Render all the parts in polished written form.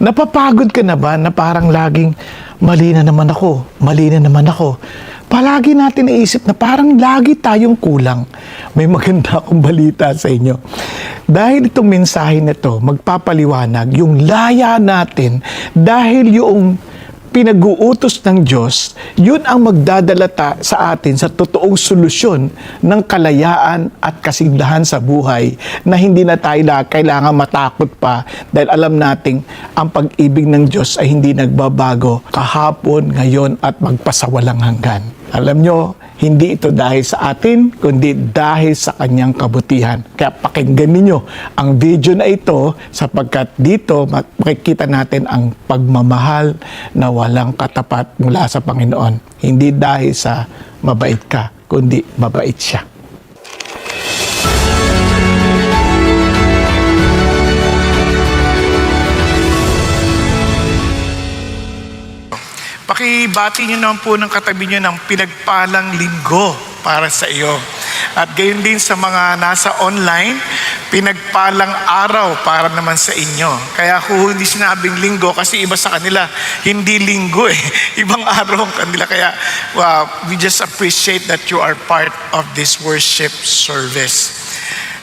Napapagod ka na ba na parang laging mali na naman ako, mali na naman ako? Palagi natin naisip na parang lagi tayong kulang. May maganda akong balita sa inyo. Dahil itong mensahe na ito, magpapaliwanag yung laya natin dahil yung pinag-uutos ng Diyos, yun ang magdadala sa atin sa totoong solusyon ng kalayaan at kasiglahan sa buhay na hindi na tayo kailangan matakot pa dahil alam nating ang pag-ibig ng Diyos ay hindi nagbabago kahapon, ngayon at magpasawalang hanggan. Alam nyo, hindi ito dahil sa atin, kundi dahil sa kanyang kabutihan. Kaya pakinggan ninyo ang video na ito sapagkat dito makikita natin ang pagmamahal na walang katapat mula sa Panginoon. Hindi dahil sa mabait ka, kundi mabait siya. Pakibati nyo naman po ng katabi nyo ng pinagpalang linggo para sa iyo. At gayon din sa mga nasa online, pinagpalang araw para naman sa inyo. Kaya kung hindi sinabing linggo, kasi iba sa kanila, hindi linggo eh. Ibang araw ang kanila. Kaya we just appreciate that you are part of this worship service.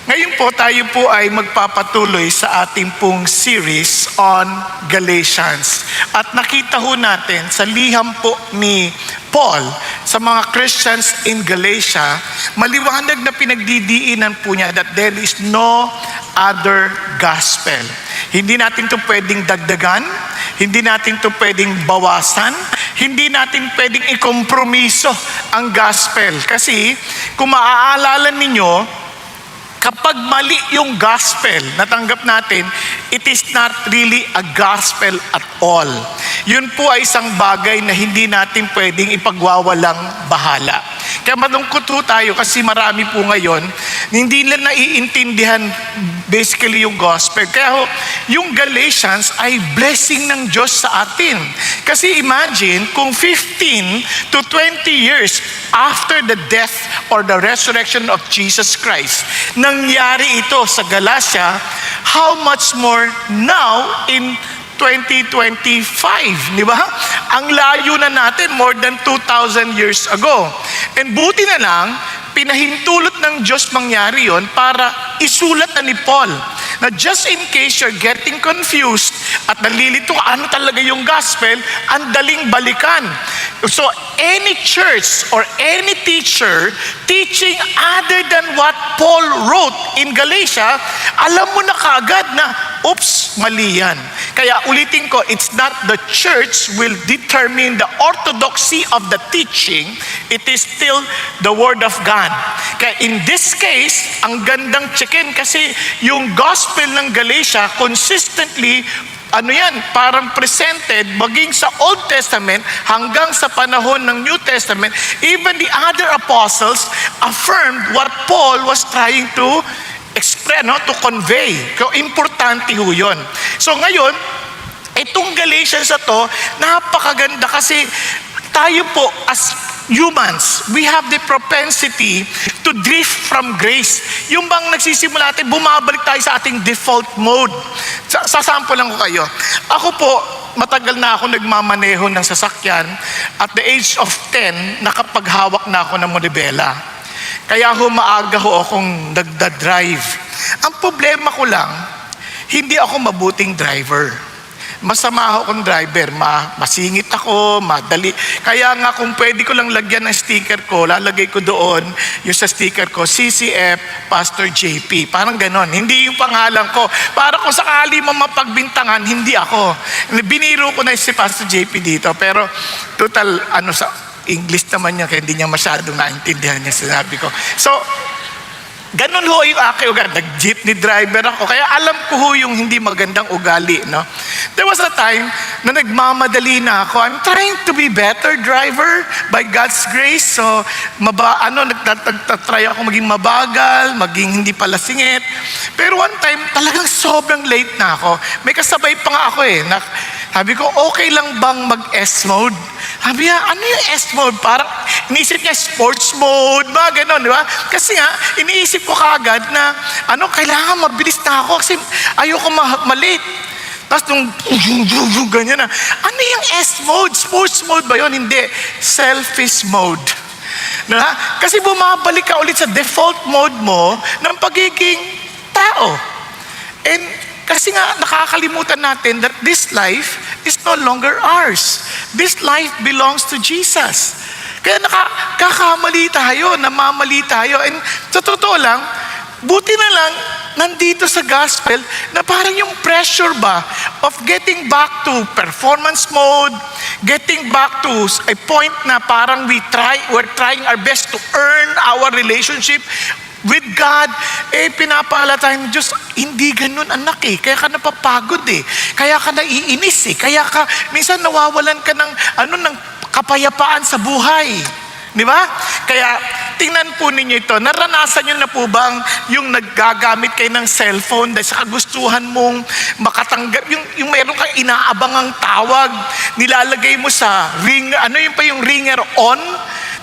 Ngayon po, tayo po ay magpapatuloy sa ating pong series on Galatians. At nakita ho natin sa liham po ni Paul sa mga Christians in Galatia, maliwanag na pinagdidiinan po niya that there is no other gospel. Hindi natin ito pwedeng dagdagan, hindi natin ito pwedeng bawasan, hindi natin pwedeng ikompromiso ang gospel. Kasi kung maaalala ninyo, kapag mali yung gospel na tanggap natin, it is not really a gospel at all. Yun po ay isang bagay na hindi natin pwedeng ipagwawalang bahala. Kaya malungkot ho tayo kasi marami po ngayon, hindi nila naiintindihan basically yung gospel. Kaya ho, yung Galatians ay blessing ng Diyos sa atin. Kasi imagine kung 15 to 20 years after the death or the resurrection of Jesus Christ, nangyari ito sa Galatia, how much more now in 2025, di ba? Ang layo na natin, more than 2,000 years ago. And buti na lang, pinahintulot ng Diyos mangyari yon para isulat na ni Paul na just in case you're getting confused at nalilito ano talaga yung gospel, ang daling balikan. So any church or any teacher teaching other than what Paul wrote in Galatia, alam mo na kaagad na, oops, mali yan. Kaya ulitin ko, it's not the church will determine the orthodoxy of the teaching, it is still the Word of God. Kaya in this case, ang gandang checkin kasi yung gospel ng Galatia consistently parang presented maging sa Old Testament hanggang sa panahon ng New Testament. Even the other apostles affirmed what Paul was trying to express, to convey. So, importante ho yun. So ngayon, itong Galatians na to, napakaganda kasi tayo po as humans, we have the propensity to drift from grace. Yung bang nagsisimula natin, bumabalik tayo sa ating default mode. Sasample lang ko kayo. Ako po, matagal na ako nagmamaneho ng sasakyan. At the age of 10, nakapaghawak na ako ng manibela. Kaya maaga akong nagda-drive. Ang problema ko lang, hindi ako mabuting driver. Masama akong driver, masingit ako, madali. Kaya nga kung pwede ko lang lagyan ng sticker ko, lalagay ko doon yung sa sticker ko, CCF Pastor JP. Parang ganon. Hindi yung pangalan ko. Para kung sakali mo mapagbintangan, hindi ako. Biniro ko na si Pastor JP dito. Pero total, sa English naman niya, kaya hindi niya masyadong naintindihan niya sinabi ko. So, ganun ho yung aking ugali. Nag-jeepney driver ako. Kaya alam ko ho yung hindi magandang ugali, no? There was a time na nagmamadali na ako. I'm trying to be better driver by God's grace. So, nagtatry ako maging mabagal, maging hindi pala singit. Pero one time, talagang sobrang late na ako. May kasabay pa nga ako sabi ko, okay lang bang mag-S mode? Sabi niya, ano yung S mode? Parang iniisip niya sports mode, gano'n, di ba? Kasi nga, iniisip ko kaagad na, kailangan mabilis na ako kasi ayoko malate. Tapos nung ganyan na, ano yung S mode? Sports mode ba yun? Hindi. Selfish mode. Na? Kasi bumabalik ka ulit sa default mode mo ng pagiging tao. And kasi nga nakakalimutan natin that this life is no longer ours. This life belongs to Jesus. Kaya nakakamali tayo, namamali tayo. And sa totoo lang, buti na lang, nandito sa gospel na parang yung pressure ba of getting back to performance mode, getting back to a point na parang we're trying our best to earn our relationship with God, pinapaalala tayo ng Diyos, hindi ganun anak kaya ka napapagod kaya ka naiinis kaya ka, minsan nawawalan ka ng kapayapaan sa buhay. Di ba? Kaya tingnan po ninyo ito, naranasan nyo na po bang yung naggagamit kayo ng cellphone dahil sa kagustuhan mong makatanggap, yung meron kang inaabangang tawag, nilalagay mo sa ring, yung ringer on,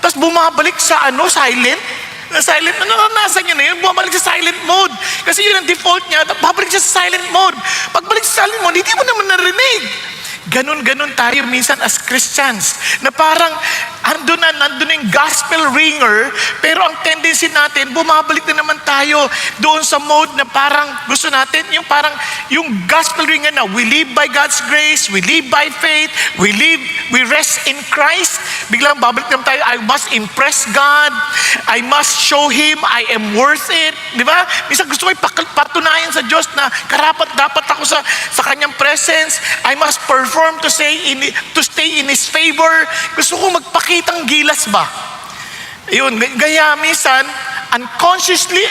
tapos bumabalik sa silent? Na silent, naranasan nyo na yun, bumabalik sa silent mode. Kasi yun ang default niya, babalik siya sa silent mode. Pagbalik sa silent mode, hindi mo naman narinig. Ganon tayo minsan as Christians na parang andun na yung gospel ringer, pero ang tendency natin, bumabalik na naman tayo doon sa mode na parang gusto natin, yung gospel ringer na we live by God's grace, we live by faith, we rest in Christ. Biglang babalik naman tayo, I must impress God, I must show Him I am worth it. Di ba? Minsan gusto ko ipatunayan sa Diyos na karapat dapat ako sa Kanyang presence. I must perform to stay in His favor. Gusto ko magpakitang gilas ba? Yun, gaya minsan, unconsciously,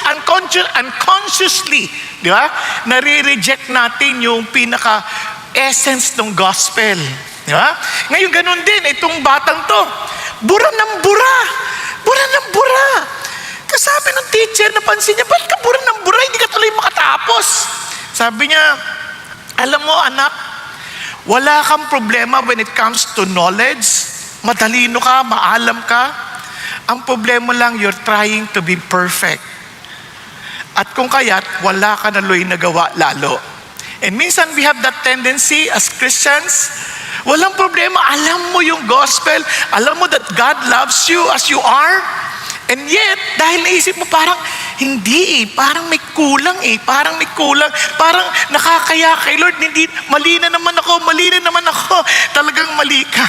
di ba? Nare-reject natin yung pinaka-essence ng gospel. Di ba? Ngayon ganun din, itong batang to, bura ng bura. Kasabi ng teacher, napansin niya, ba't ka bura ng bura? Hindi ka tuloy makatapos. Sabi niya, alam mo anak, wala kang problema when it comes to knowledge. Matalino ka, maalam ka. Ang problema lang, you're trying to be perfect. At kung kaya't, wala ka na nagawa lalo. And minsan we have that tendency as Christians, walang problema, alam mo yung gospel, alam mo that God loves you as you are. And yet, dahil naisip mo parang, hindi parang may kulang parang nakakaya kay Lord, hindi, mali na naman ako, talagang mali ka.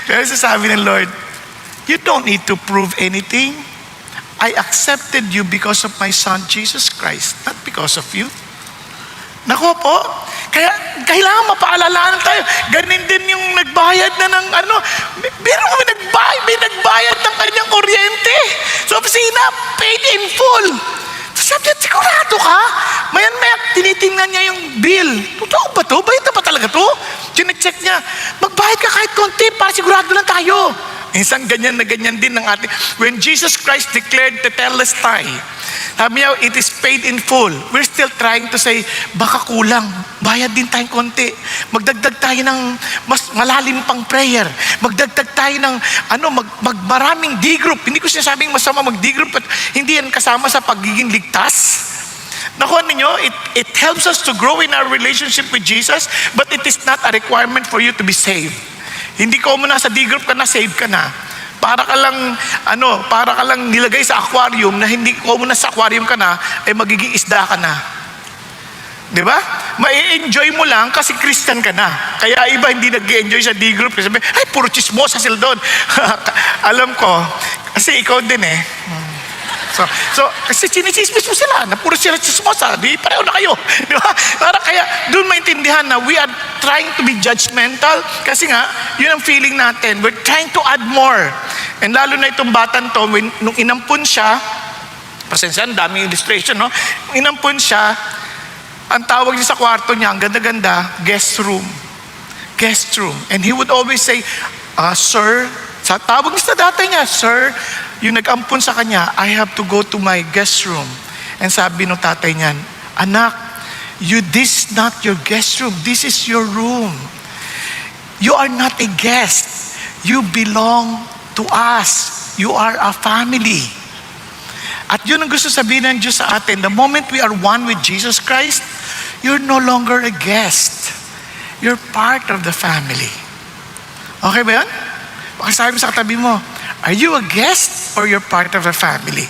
Pero sasabi ng Lord, you don't need to prove anything. I accepted you because of my Son, Jesus Christ, not because of you. Naku po, kaya kailangan mapaalalahan tayo. Ganin din yung nagbayad na ng pero may nagbayad ng kanyang kuryente. So, opisina, paid in full. Sabi niya, sigurado ka? Mayan-maya, tinitingnan niya yung bill. Totoo ba to? Bayad na ba talaga to? Chinecheck niya, magbayad ka kahit konti para sigurado lang tayo. Isang ganyan na ganyan din ng ating. When Jesus Christ declared Tetelestai, sabi niya, it is paid in full. We're still trying to say, baka kulang. Bayad din tayong konti. Magdagdag tayo ng mas malalim pang prayer. Magdagdag tayo ng maraming D-group. Hindi ko sinasabing masama mag-D-group, but hindi yan kasama sa pagiging ligtas. Nakuha ninyo, it helps us to grow in our relationship with Jesus, but it is not a requirement for you to be saved. Hindi ko muna sa D-group ka na, save ka na. Para ka lang nilagay sa aquarium na hindi ko muna sa aquarium ka na, magiging isda ka na. Di ba? Mai-enjoy mo lang kasi Christian ka na. Kaya iba hindi nag-enjoy sa D-group. Sabi, ay, puro chismosa sila doon. Alam ko, kasi ikaw din So kasi chinichismis mo sila, na puro sila chismosa, di pareho na kayo. Di ba? Para kaya doon maintindihan na we are trying to be judgmental kasi nga, yun ang feeling natin. We're trying to add more. And lalo na itong batang to, nung inampun siya, pasensya, daming illustration, no? Inampun siya, ang tawag niya sa kwarto niya, ang ganda-ganda, guest room. And he would always say, sir, sa tawag niya sa dati niya, sir, yung nag-ampun sa kanya, I have to go to my guest room. And sabi ng tatay niyan, anak, this is not your guest room. This is your room. You are not a guest. You belong to us. You are a family. At yun ang gusto sabihin ng Diyos sa atin. The moment we are one with Jesus Christ, you're no longer a guest. You're part of the family. Okay ba yun? Pakisabi mo sa katabi mo, are you a guest or you're part of the family?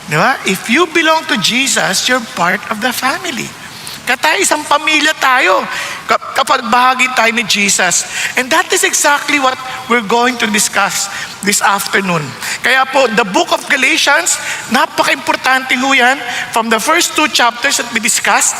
Di ba? If you belong to Jesus, you're part of the family. Kaya tayo, isang pamilya tayo kapag bahagi tayo ni Jesus. And that is exactly what we're going to discuss this afternoon. Kaya po, the book of Galatians, napaka-importante ho yan. From the first 2 chapters that we discussed,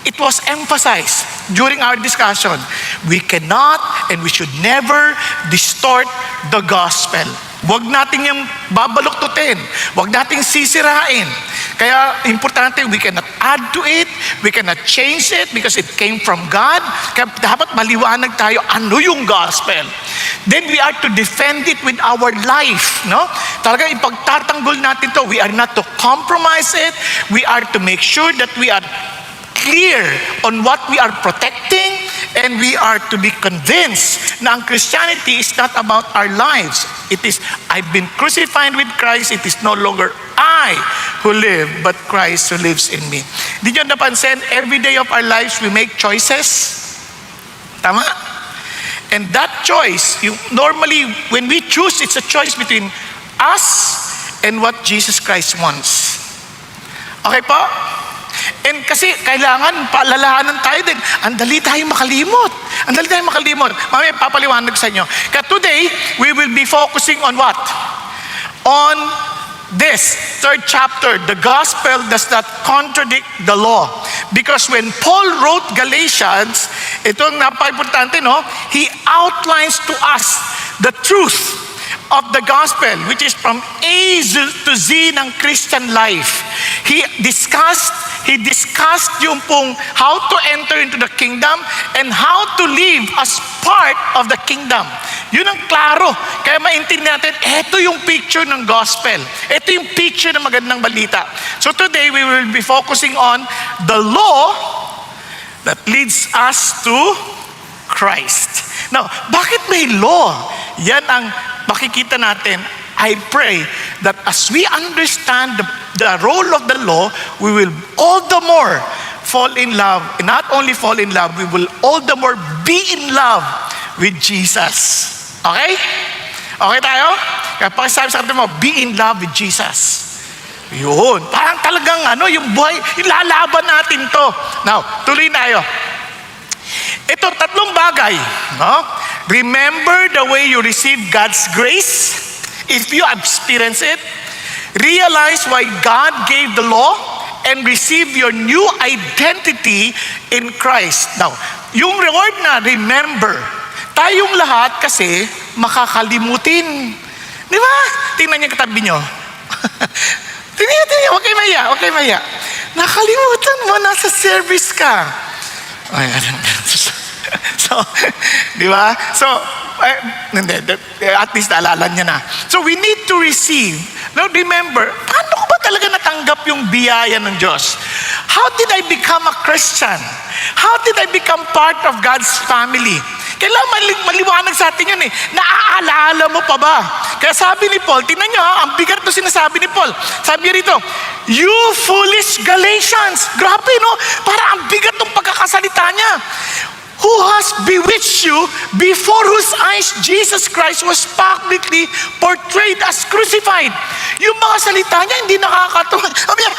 it was emphasized during our discussion. We cannot and we should never distort the gospel. Huwag natin yung babaluktutin. Huwag natin sisirain. Kaya importante, we cannot add to it. We cannot change it because it came from God. Kaya dapat maliwanag tayo ano yung gospel. Then we are to defend it with our life. No? Talaga ipagtatanggol natin to. We are not to compromise it. We are to make sure that we are clear on what we are protecting, and we are to be convinced na ang Christianity is not about our lives. It is, I've been crucified with Christ. It is no longer I who live, but Christ who lives in me. Did you napansin, every day of our lives we make choices? Tama? And that choice, normally when we choose, it's a choice between us and what Jesus Christ wants. Okay po? And kasi kailangan paalalahanan tayo din. Ang dali tayong makalimot. Ang dali tayong makalimot. Mamaya papaliwanag sa inyo. Kaya today, we will be focusing on what? On this 3rd chapter. The gospel does not contradict the law. Because when Paul wrote Galatians, ito ang napaka-importante, no? He outlines to us the truth of the gospel, which is from A to Z ng Christian life. He discussed yung pong how to enter into the kingdom and how to live as part of the kingdom. Yun ang klaro. Kaya maintindihan natin, ito yung picture ng gospel. Ito yung picture ng magandang balita. So today, we will be focusing on the law that leads us to Christ. Now, bakit may law? Yan ang makikita natin. I pray that as we understand the role of the law, we will all the more fall in love. And not only fall in love, we will all the more be in love with Jesus. Okay? Okay tayo? Kaya pakisabi sa atin mo, be in love with Jesus. Yun. Parang talagang yung buhay, ilalaban natin to. Now, tuloy tayo. Ito, 3 bagay. No? Remember the way you receive God's grace. If you experience it, realize why God gave the law and receive your new identity in Christ. Now, yung word na remember, tayong lahat kasi makakalimutin. Di ba? Tingnan niyo katabi niyo. Tingnan niyo, okay maya. Nakalimutan mo, nasa service ka. Ay, so, di ba? So, at least naalala niya na. So we need to receive. Now remember, paano ko ba talaga natanggap yung biyaya ng Diyos? How did I become a Christian? How did I become part of God's family? Kailangan maliwanag sa atin yun eh. Naaalala mo pa ba? Kaya sabi ni Paul, tingnan nyo ang bigat to sinasabi ni Paul. Sabi niya rito, you foolish Galatians. Grabe no? Para ang bigat ng pagkakasalita niya. Who has bewitched you, before whose eyes Jesus Christ was publicly portrayed as crucified. Yung mga salita niya, hindi nakakatuwa. Sabi niya,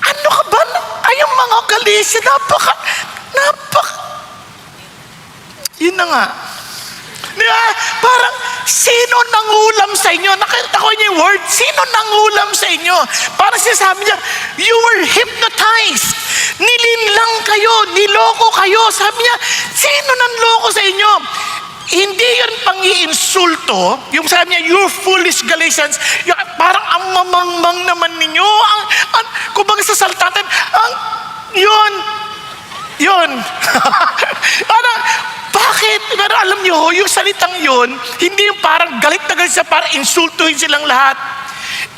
ano ka ba? Ay, yung mga Galicia, yun na nga. Diba? Parang, sino nangulam sa inyo? Nakita ko niya yung word, sino nangulam sa inyo? Parang sinasabi niya, you were hypnotized. Nilinlang kayo, niloko kayo. Sabi niya, sino nanloko sa inyo? Hindi yun pang-iinsulto. Yung sabi niya, you foolish Galatians, parang ang mamangmang naman ninyo. Kumbaga sa saltatan, yun. Parang, bakit? Pero alam niyo, yung salitang yun, hindi yung parang galit na galit siya para insultuhin silang lahat.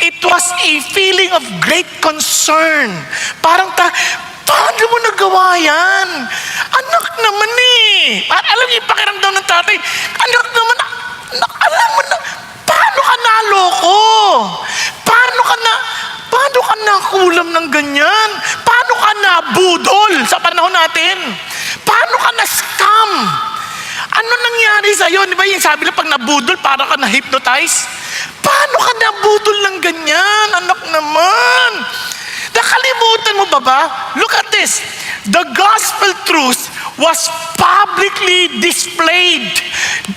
It was a feeling of great concern. Parang paano mo nagawa yan? Anak naman eh. Alam niyo yung pakiramdam ng tatay, anak naman, alam mo na, paano ka naloko? Paano ka nakulam ng ganyan? Paano ka nabudol sa panahon natin? Paano ka na-scam? Ano nangyari sa'yo? Di ba yung sabi na pag nabudol, para ka na-hypnotize? Paano ka nabudol ng ganyan? Anak naman. Nakalimutan mo ba? Look at this. The gospel truth was publicly displayed,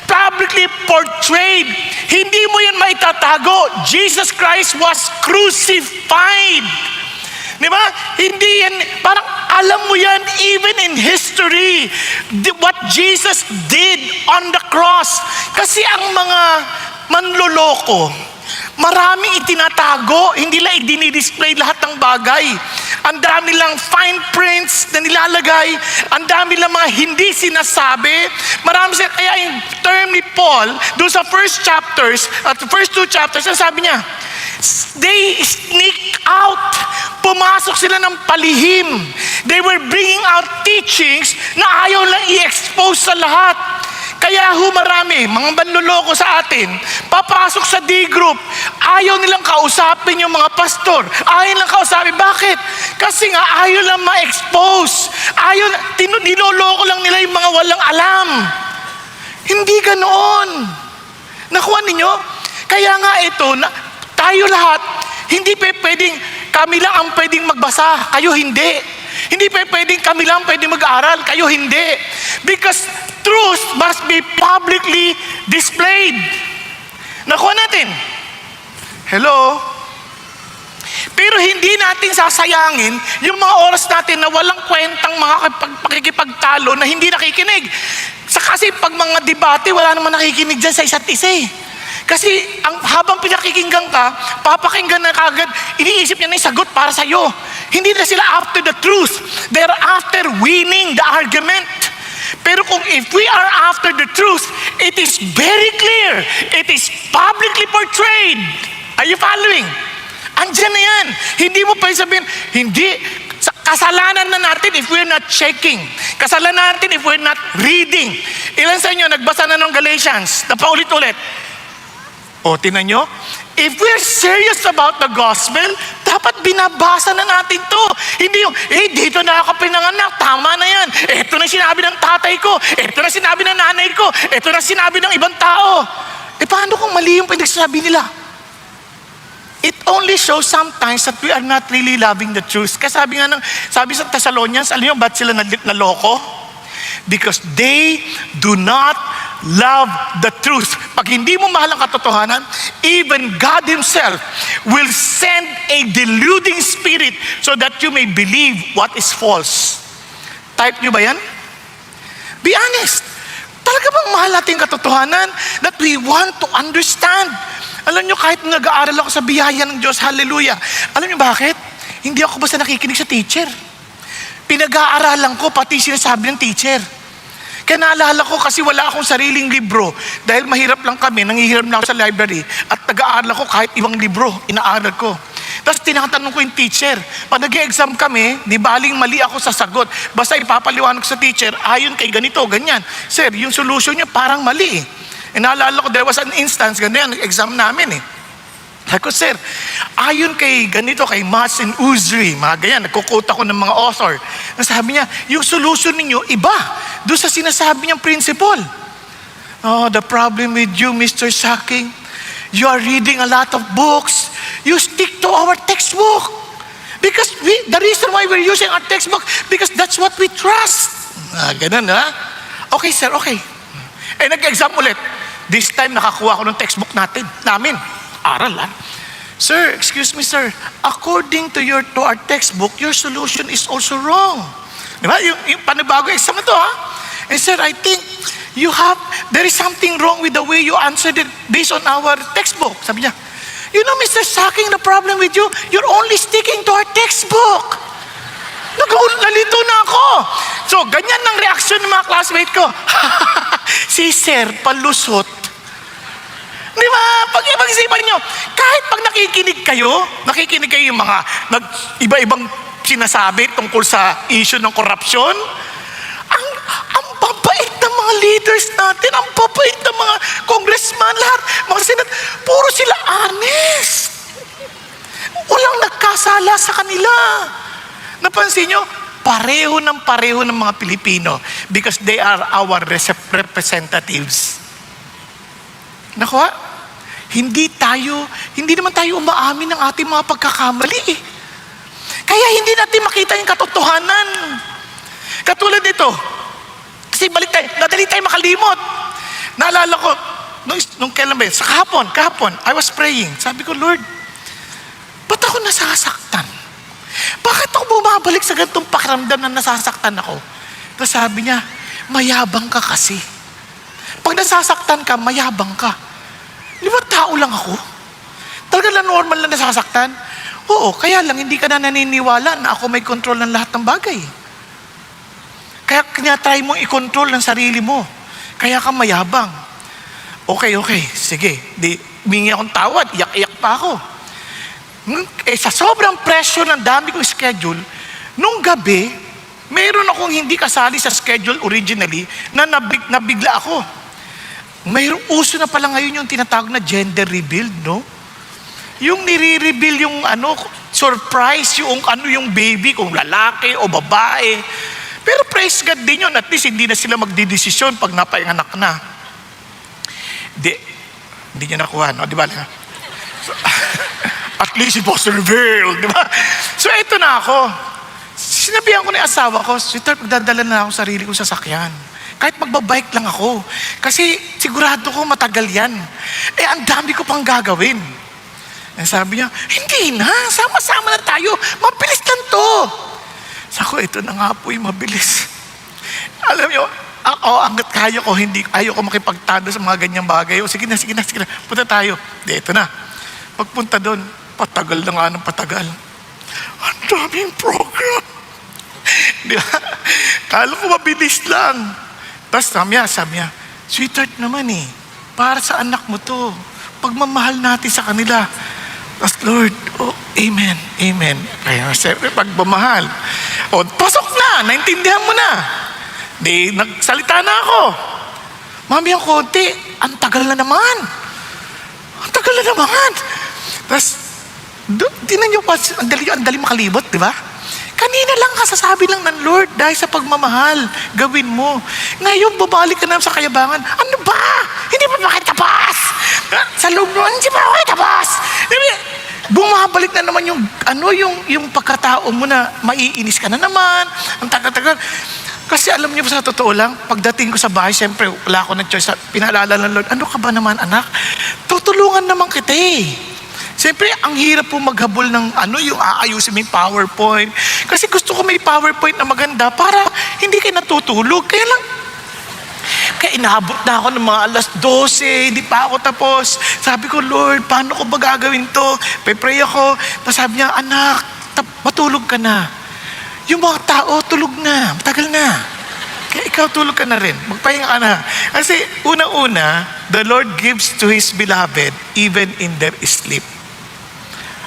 publicly portrayed. Hindi mo yan maitatago. Jesus Christ was crucified. Di ba? Hindi yan, parang alam mo yan even in history, what Jesus did on the cross. Kasi ang mga manloloko, maraming itinatago, hindi lang i-display lahat ng bagay. Ang dami lang fine prints na nilalagay, ang dami lang mga hindi sinasabi. Marami sila, kaya yung term ni Paul, doon sa first chapters, at the first 2 chapters, ang sabi niya, they sneak out. Pumasok sila ng palihim. They were bringing out teachings na ayaw lang i-expose sa lahat. Kaya marami, mga manloloko sa atin, papasok sa D-group, ayaw nilang kausapin yung mga pastor. Ayaw nilang kausapin. Bakit? Kasi nga ayaw lang ma-expose. Niloloko lang nila yung mga walang alam. Hindi ganoon. Nakuha ninyo? Kaya nga ito, tayo lahat, hindi pwedeng kami lang ang pwedeng magbasa, kayo hindi. Hindi pwedeng kami lang pwedeng mag-aral, kayo hindi. Because truth must be publicly displayed. Nakuha natin. Hello? Pero hindi natin sasayangin yung mga oras natin na walang kwentang mga pakikipagtalo na hindi nakikinig. Kasi pag mga debate, wala naman nakikinig dyan sa isa't isa eh. Kasi habang pinakikinggan ka, papakinggan na kagad, iniisip niya na yung sagot para sa'yo. Hindi na sila after the truth. They're after winning the argument. Pero kung if we are after the truth, it is very clear. It is publicly portrayed. Are you following? Andiyan na yan. Hindi mo pa sabihin, hindi. Kasalanan na natin if we're not checking. Kasalanan natin if we're not reading. Ilan sa inyo nagbasa na ng Galatians na paulit-ulit? O, tinan nyo? If we're serious about the gospel, dapat binabasa na natin to. Hindi yung, dito na ako pinanganak, tama na yan. Ito na sinabi ng tatay ko. Ito na sinabi ng nanay ko. Ito na sinabi ng ibang tao. Paano kung mali yung pinagsasabi nila? It only shows sometimes that we are not really loving the truth. Kasi sabi sa Thessalonians, alam nyo, ba't sila naloko? Because they do not love the truth. Pag hindi mo mahal ang katotohanan, even God Himself will send a deluding spirit so that you may believe what is false. Type nyo ba yan? Be honest. Talaga bang mahal natin yung katotohanan that we want to understand? Alam nyo, kahit nag-aaral ako sa biyaya ng Diyos, hallelujah. Alam nyo bakit? Hindi ako basta nakikinig sa teacher. Pinag-aaralan ko pati sinasabi ng teacher. Kaya naalala ko kasi wala akong sariling libro. Dahil mahirap lang kami, nangihiram lang ako sa library. At nag-aaral ako kahit ibang libro, inaaral ko. Tapos tinatanong ko yung teacher. Pag nag-exam kami, di baling mali ako sa sagot. Basta ipapaliwanag sa teacher, ayon kay ganito, ganyan. Sir, yung solution niya parang mali eh. Naalala ko, there was an instance, ganyan, exam namin eh. Sabi ko, sir, ayon kay ganito, kay Masin Uzri, mga ganyan, nagkukot ako ng mga author. Sabi niya, yung solution ninyo, iba. Doon sa sinasabi niyang principle. Oh, the problem with you, Mr. Saking, you are reading a lot of books. You stick to our textbook. Because the reason why we're using our textbook, because that's what we trust. Ganun, ha? Okay, sir, okay. Nag-exam ulit. This time, nakakuha ko ng textbook namin. Aral, ha? Sir, excuse me, sir. According to our textbook, your solution is also wrong. Di ba? Yung panibago exam na to, ha? And sir, I think there is something wrong with the way you answered it based on our textbook. Sabi niya, you know, Mr. Saking, the problem with you, you're only sticking to our textbook. Nalito na ako. So, ganyan ang reaksyon ng mga classmate ko. Si sir, palusot. Di ba? Pag-isipan nyo, kahit pag nakikinig kayo yung mga iba-ibang sinasabi tungkol sa issue ng korupsyon, ang babait ng mga leaders natin, ang babait ng mga congressman, lahat, mga senat, puro sila honest. Walang nagkasala sa kanila. Napansin nyo, pareho ng mga Pilipino because they are our representatives. Naku, hindi naman tayo umaamin ng ating mga pagkakamali eh. Kaya hindi natin makita yung katotohanan. Katulad nito, kasi nadali tayo makalimot. Naalala ko, nung kailan ba yun? Sa kahapon, I was praying. Sabi ko, Lord, ba't ako nasasaktan? Bakit ako bumabalik sa ganitong pakiramdam na nasasaktan ako? Tapos sabi niya, mayabang ka kasi. Pag nasasaktan ka, mayabang ka. Di ba tao lang ako? Talaga lang normal na nasasaktan? Oo, kaya lang hindi ka na naniniwala na ako may control ng lahat ng bagay. Kaya try mong i-control ng sarili mo. Kaya ka mayabang. Okay, sige. Humingi akong tawad, iyak-iyak pa ako. Sa sobrang pressure ng dami kong schedule, nung gabi, mayroon akong hindi kasali sa schedule originally na nabigla ako. Mayroong uso na pala ngayon yung tinatawag na gender reveal, no? Yung nire-reveal yung surprise yung baby, kung lalaki o babae. Pero praise God din yun, at least hindi na sila magdidesisyon pag napainganak na. Hindi niya nakuha, no? Di ba? So, at least it was revealed, di ba? So ito na ako. Sinabihan ko na yung asawa ko, sweetheart, magdadala na ako sarili kong sasakyan. Kahit magbabike lang ako. Kasi sigurado ko matagal yan. Ang dami ko pang gagawin. Sabi niya, hindi na, sama-sama na tayo. Mabilis lang to. Sabi ko, ito na nga po yung mabilis. Alam niyo, ako, hanggat kaya ko, ayaw ko makipagtalo sa mga ganyang bagay. O, sige na, punta tayo. Ito na. Pagpunta doon, patagal na nga ng patagal. Ang daming program. Di ba? Kala ko mabilis lang. Tapos sabi niya, sweetheart naman eh, para sa anak mo to. Pagmamahal natin sa kanila. Tapos Lord, amen. Kaya siyempre pagmamahal. Pasok na, naintindihan mo na. Nagsalita na ako. Mami, ang konti, ang tagal na naman. Tapos, tinan niyo pa, ang dali makalibot, di ba? Kanina lang kasasabi lang ng Lord, dahil sa pagmamahal, gawin mo. Ngayon, babalik ka na sa kayabangan. Ano ba? Hindi pa makitapos. Sa loob mo, hindi pa makitapos. Bumabalik na naman yung pagkatao mo na maiinis ka na naman. Ang tagal-tagal. Kasi alam niyo sa totoo lang, pagdating ko sa bahay, siyempre, wala ako ng choice. Pinaalala ng Lord, ano ka ba naman anak? Tutulungan naman kita eh. Siyempre, ang hirap po maghabol ng yung aayusin may PowerPoint. Kasi gusto ko may PowerPoint na maganda para hindi kayo natutulog. Kaya inaabot na ako ng mga 12:00, hindi pa ako tapos. Sabi ko, Lord, paano ko ba gagawin to? Pray ako. Tapos sabi niya, anak, matulog ka na. Yung mga tao, tulog na. Matagal na. Kaya ikaw tulog ka na rin. Magpahinga ka na. Kasi unang-una, the Lord gives to His beloved even in their sleep.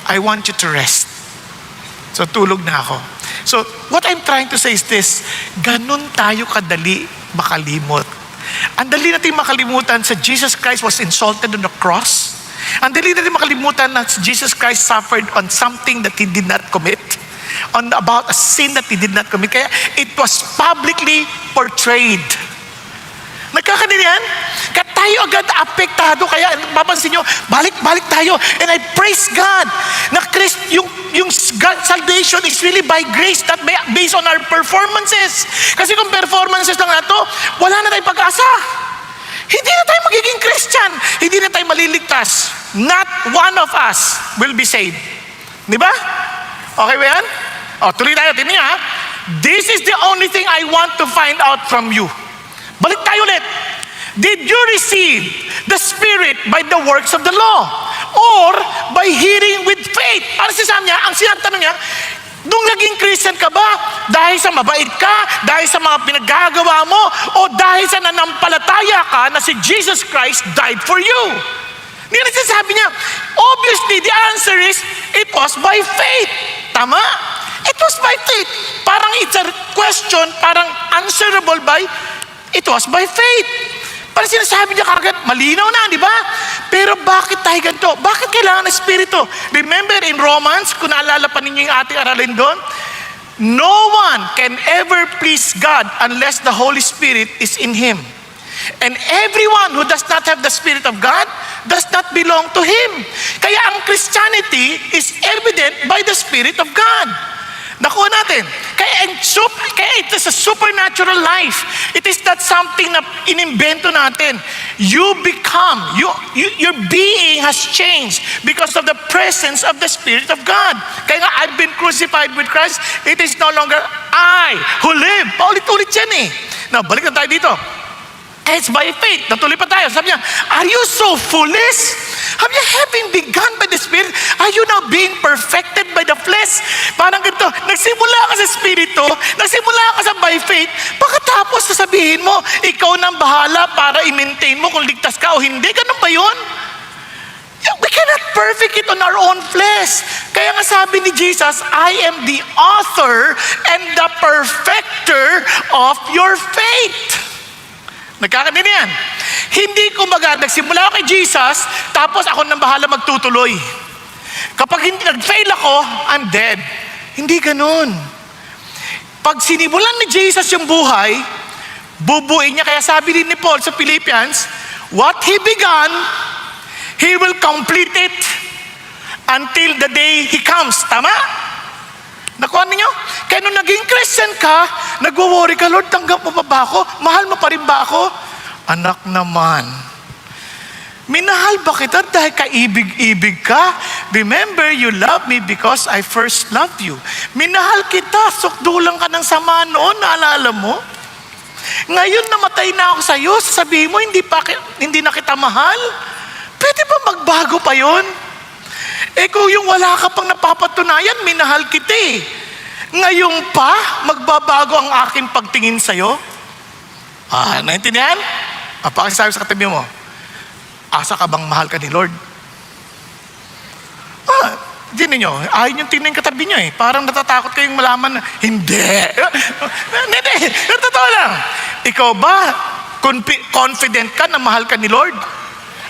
I want you to rest. So tulog na ako. So what I'm trying to say is this, ganun tayo kadali makalimot. Ang dali natin makalimutan sa Jesus Christ was insulted on the cross. Ang dali natin makalimutan na Jesus Christ suffered on something that He did not commit. About a sin that He did not commit. Kaya it was publicly portrayed. Nagkakaninyan? Kaya tayo agad apektado. Kaya mapansin nyo, balik tayo. And I praise God na yung salvation is really by grace, not based on our performances. Kasi kung performances lang na to, wala na tayong pag-asa. Hindi na tayo magiging Christian. Hindi na tayo maliligtas. Not one of us will be saved. Di ba? Okay ba yan? Tuloy tayo. Tingnan niya. This is the only thing I want to find out from you. Balik tayo ulit. Did you receive the Spirit by the works of the law? Or by hearing with faith? Para sinasabi niya, ang sinatanong niya, nung naging Christian ka ba? Dahil sa mabait ka? Dahil sa mga pinaggagawa mo? O dahil sa nanampalataya ka na si Jesus Christ died for you? Hindi na sinasabi niya, obviously the answer is, it was by faith. Tama? It was by faith. Parang it's a question, parang answerable by, it was by faith. Parang sinasabi niya kagad, malinaw na, di ba? Pero bakit tayo ganito? Bakit kailangan ng Espiritu? Remember in Romans, kung naalala pa ninyo yung ating aralin doon, No one can ever please God unless the Holy Spirit is in him. And everyone who does not have the Spirit of God does not belong to Him. Kaya ang Christianity is evident by the Spirit of God. Nakuha natin. Kaya it is a supernatural life. It is not something na inimbento natin. You become, your being has changed because of the presence of the Spirit of God. Kaya nga, I've been crucified with Christ. It is no longer I who live. Paulit-ulit yan eh. Now, balik na tayo dito. It's by faith. Natuloy pa tayo. Sabi niya, are you so foolish? Have you having begun by the Spirit? Are you now being perfected by the flesh? Parang ganito, nagsimula ka sa Espiritu, nagsimula ka sa by faith, pagkatapos sasabihin mo, ikaw nang bahala para i-maintain mo kung ligtas ka o hindi. Ganun ba yun? We cannot perfect it on our own flesh. Kaya nga sabi ni Jesus, I am the author and the perfecter of your faith. Nagkakadin yan. Hindi kumbaga, nagsimula ako kay Jesus, tapos ako nang bahala magtutuloy. Kapag hindi nag-fail ako, I'm dead. Hindi ganun. Pag sinimulan ni Jesus yung buhay, bubuin niya. Kaya sabi din ni Paul sa Philippians, what He began, He will complete it until the day He comes. Tama? Nakuha ninyo? Kaya nung naging Christian ka, nagwo-worry ka, Lord, tanggap mo pa ba ako? Mahal mo pa rin ba ako? Anak naman, minahal ba kita dahil kaibig-ibig ka? Remember, you love me because I first loved you. Minahal kita, sukdulang ka ng sama noon, naalala mo? Ngayon namatay na ako sa iyo, sasabihin mo, hindi na kita mahal? Pwede ba magbago pa yon? Kung yung wala ka pang napapatunayan, minahal kita eh. Ngayon pa, magbabago ang aking pagtingin sa'yo? Naintindihan? Pakisabi sa katabi mo, asa ka bang mahal ka ni Lord? Di ninyo, ayaw yung tingnan yung katabi nyo eh. Parang natatakot kayong malaman na, hindi. Hindi, totoo lang. Ikaw ba, confident ka na mahal ka ni Lord?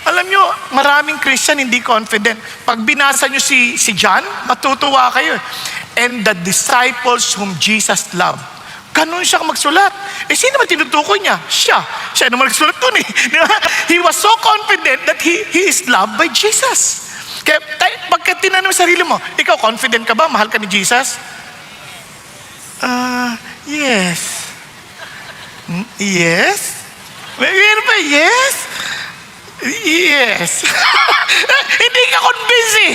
Alam nyo, maraming Christian hindi confident. Pag binasa nyo si John, matutuwa kayo. And the disciples whom Jesus loved. Ganun siya magsulat. Sino naman tinutukoy niya? Siya. Siya naman nagsulat dun eh. He was so confident that he is loved by Jesus. Kaya pagka tinanong sa sarili mo, ikaw confident ka ba? Mahal ka ni Jesus? Yes. Yes? Meron ba? Yes? Yes. Hindi ka convinced eh.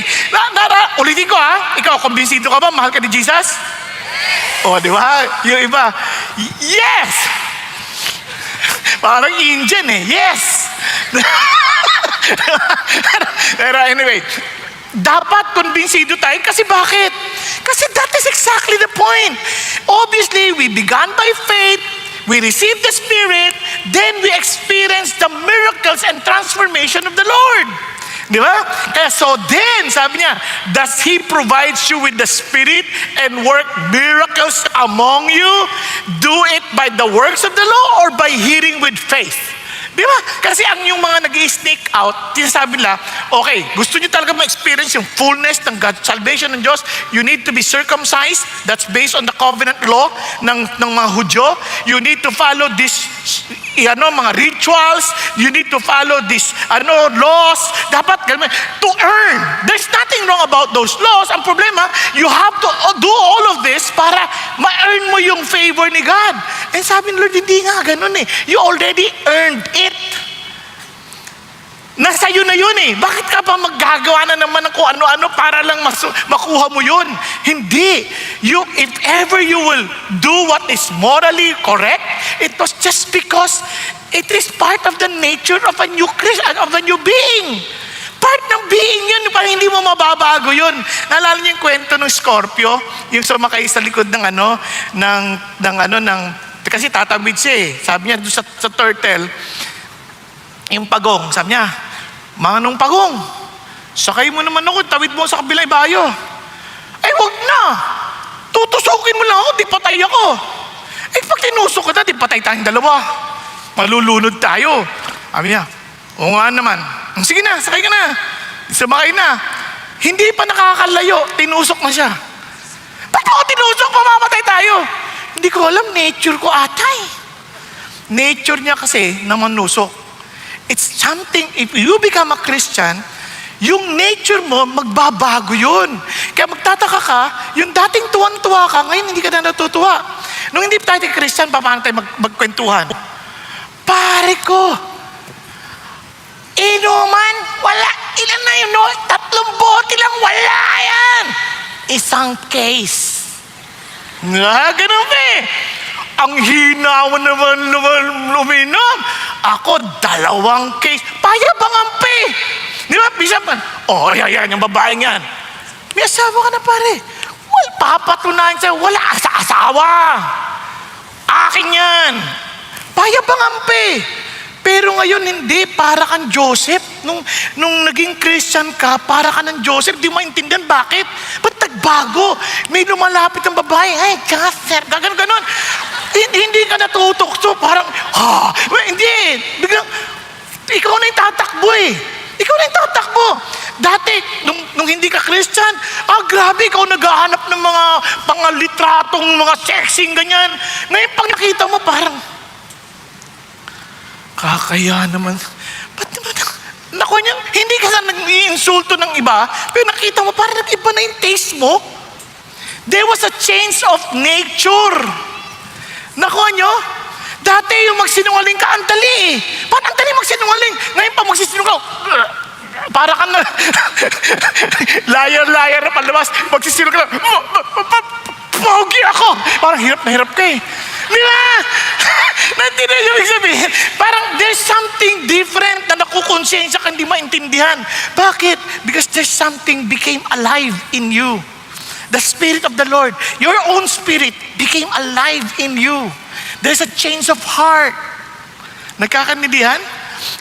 Ulitin ko ha. Ikaw, kumbinsido ka ba? Mahal ka ni Jesus? Di ba? Yung iba, yes! Parang Indian eh. Yes! Pero anyway, dapat kumbinsido tayo kasi bakit? Kasi that is exactly the point. Obviously, we began by faith. We receive the Spirit, then we experience the miracles and transformation of the Lord. Di ba? Kaya then, sabi niya, does He provides you with the Spirit and work miracles among you? Do it by the works of the law or by hearing with faith? Di ba? Kasi ang yung mga nag-i-sneak out, tinasabi nila, okay, gusto nyo talaga ma-experience yung fullness ng God, salvation ng Diyos, you need to be circumcised. That's based on the covenant law ng mga Hudyo. You need to follow this, mga rituals. You need to follow this, laws. Dapat, to earn. There's nothing wrong about those laws. Ang problema, you have to do all of this para ma-earn mo yung favor ni God. And sabi ni Lord, hindi nga ganun eh. You already earned it. Nasa iyo na yun eh. Bakit ka pa maggagawa na naman ng kung ano-ano para lang makuha mo yun? Hindi. If ever you will do what is morally correct, it was just because it is part of the nature of a new being. Part ng being yun, parang hindi mo mababago yun. Naalala niyo yung kwento ng Scorpio, yung sumakay sa likod kasi tatawid siya eh. Sabi niya doon sa turtle, yung pagong, sabi niya, Manong Pagong, sakay mo naman ako, tawid mo sa kabilang ibayo. Ay, wag na. Tutusukin mo lang ako, di patay ako. Pag tinusok ka na, di patay tayong dalawa. Malulunod tayo. Sabi niya, oo nga naman. Sige na, sakay ka na. Sumakay na. Hindi pa nakakalayo, tinusok na siya. Ba't ako tinusok? Mamamatay tayo. Hindi ko alam, nature ko atay. Nature niya kasi na manusok. It's something, if you become a Christian, yung nature mo, magbabago yun. Kaya magtataka ka, yung dating tuwan-tuwa ka, ngayon hindi ka na natutuwa. Nung hindi tayo Christian, paano tayo magkwentuhan? Pare ko, inuman, wala. Ilan na yun, no? 3 bote lang, wala yan. Isang case. Nga, ganun pa eh. Ang hinawan naman uminom. Ako, 2 case. Payabang pe. Di ba? Bisa pa. Oh, yan, yung babaeng yan. May asawa ka na pare. Well, papatunayan sa'yo, wala sa asawa. Akin yan. Payabang pe. Pero ngayon hindi, para kang Joseph. Nung naging Christian ka, para ka ng Joseph, di mo maintindihan bakit? Ba't nagbago? May lumalapit ang babae, hey, Joseph, ganon. Hindi ka natutokso, parang, hindi. Biglang, ikaw na yung tatakbo eh. Ikaw na yung tatakbo. Dati, nung hindi ka Christian, grabe, ikaw naghahanap ng mga pangalitratong, mga sexing, ganyan. Ngayon, pag nakita mo, parang, kakaya naman. Ba't naman? Naku niya, hindi ka na nag-iinsulto ng iba, pero nakita mo, parang nag-iba na yung taste mo. There was a change of nature. Naku niyo, dati yung magsinungaling ka, ang dali eh. Parang ang dali magsinungaling. Ngayon pa magsisinungaling ka, para ka na, liar na palabas, magsisinungaling ka, pogi ako. Parang hirap na hirap ka eh. Di ba? Nandiyan yung ibig sabihin. Parang there's something different na nakukonsensya ka hindi maintindihan. Bakit? Because there's something became alive in you. The Spirit of the Lord, your own spirit became alive in you. There's a change of heart. Nagkakaintindihan?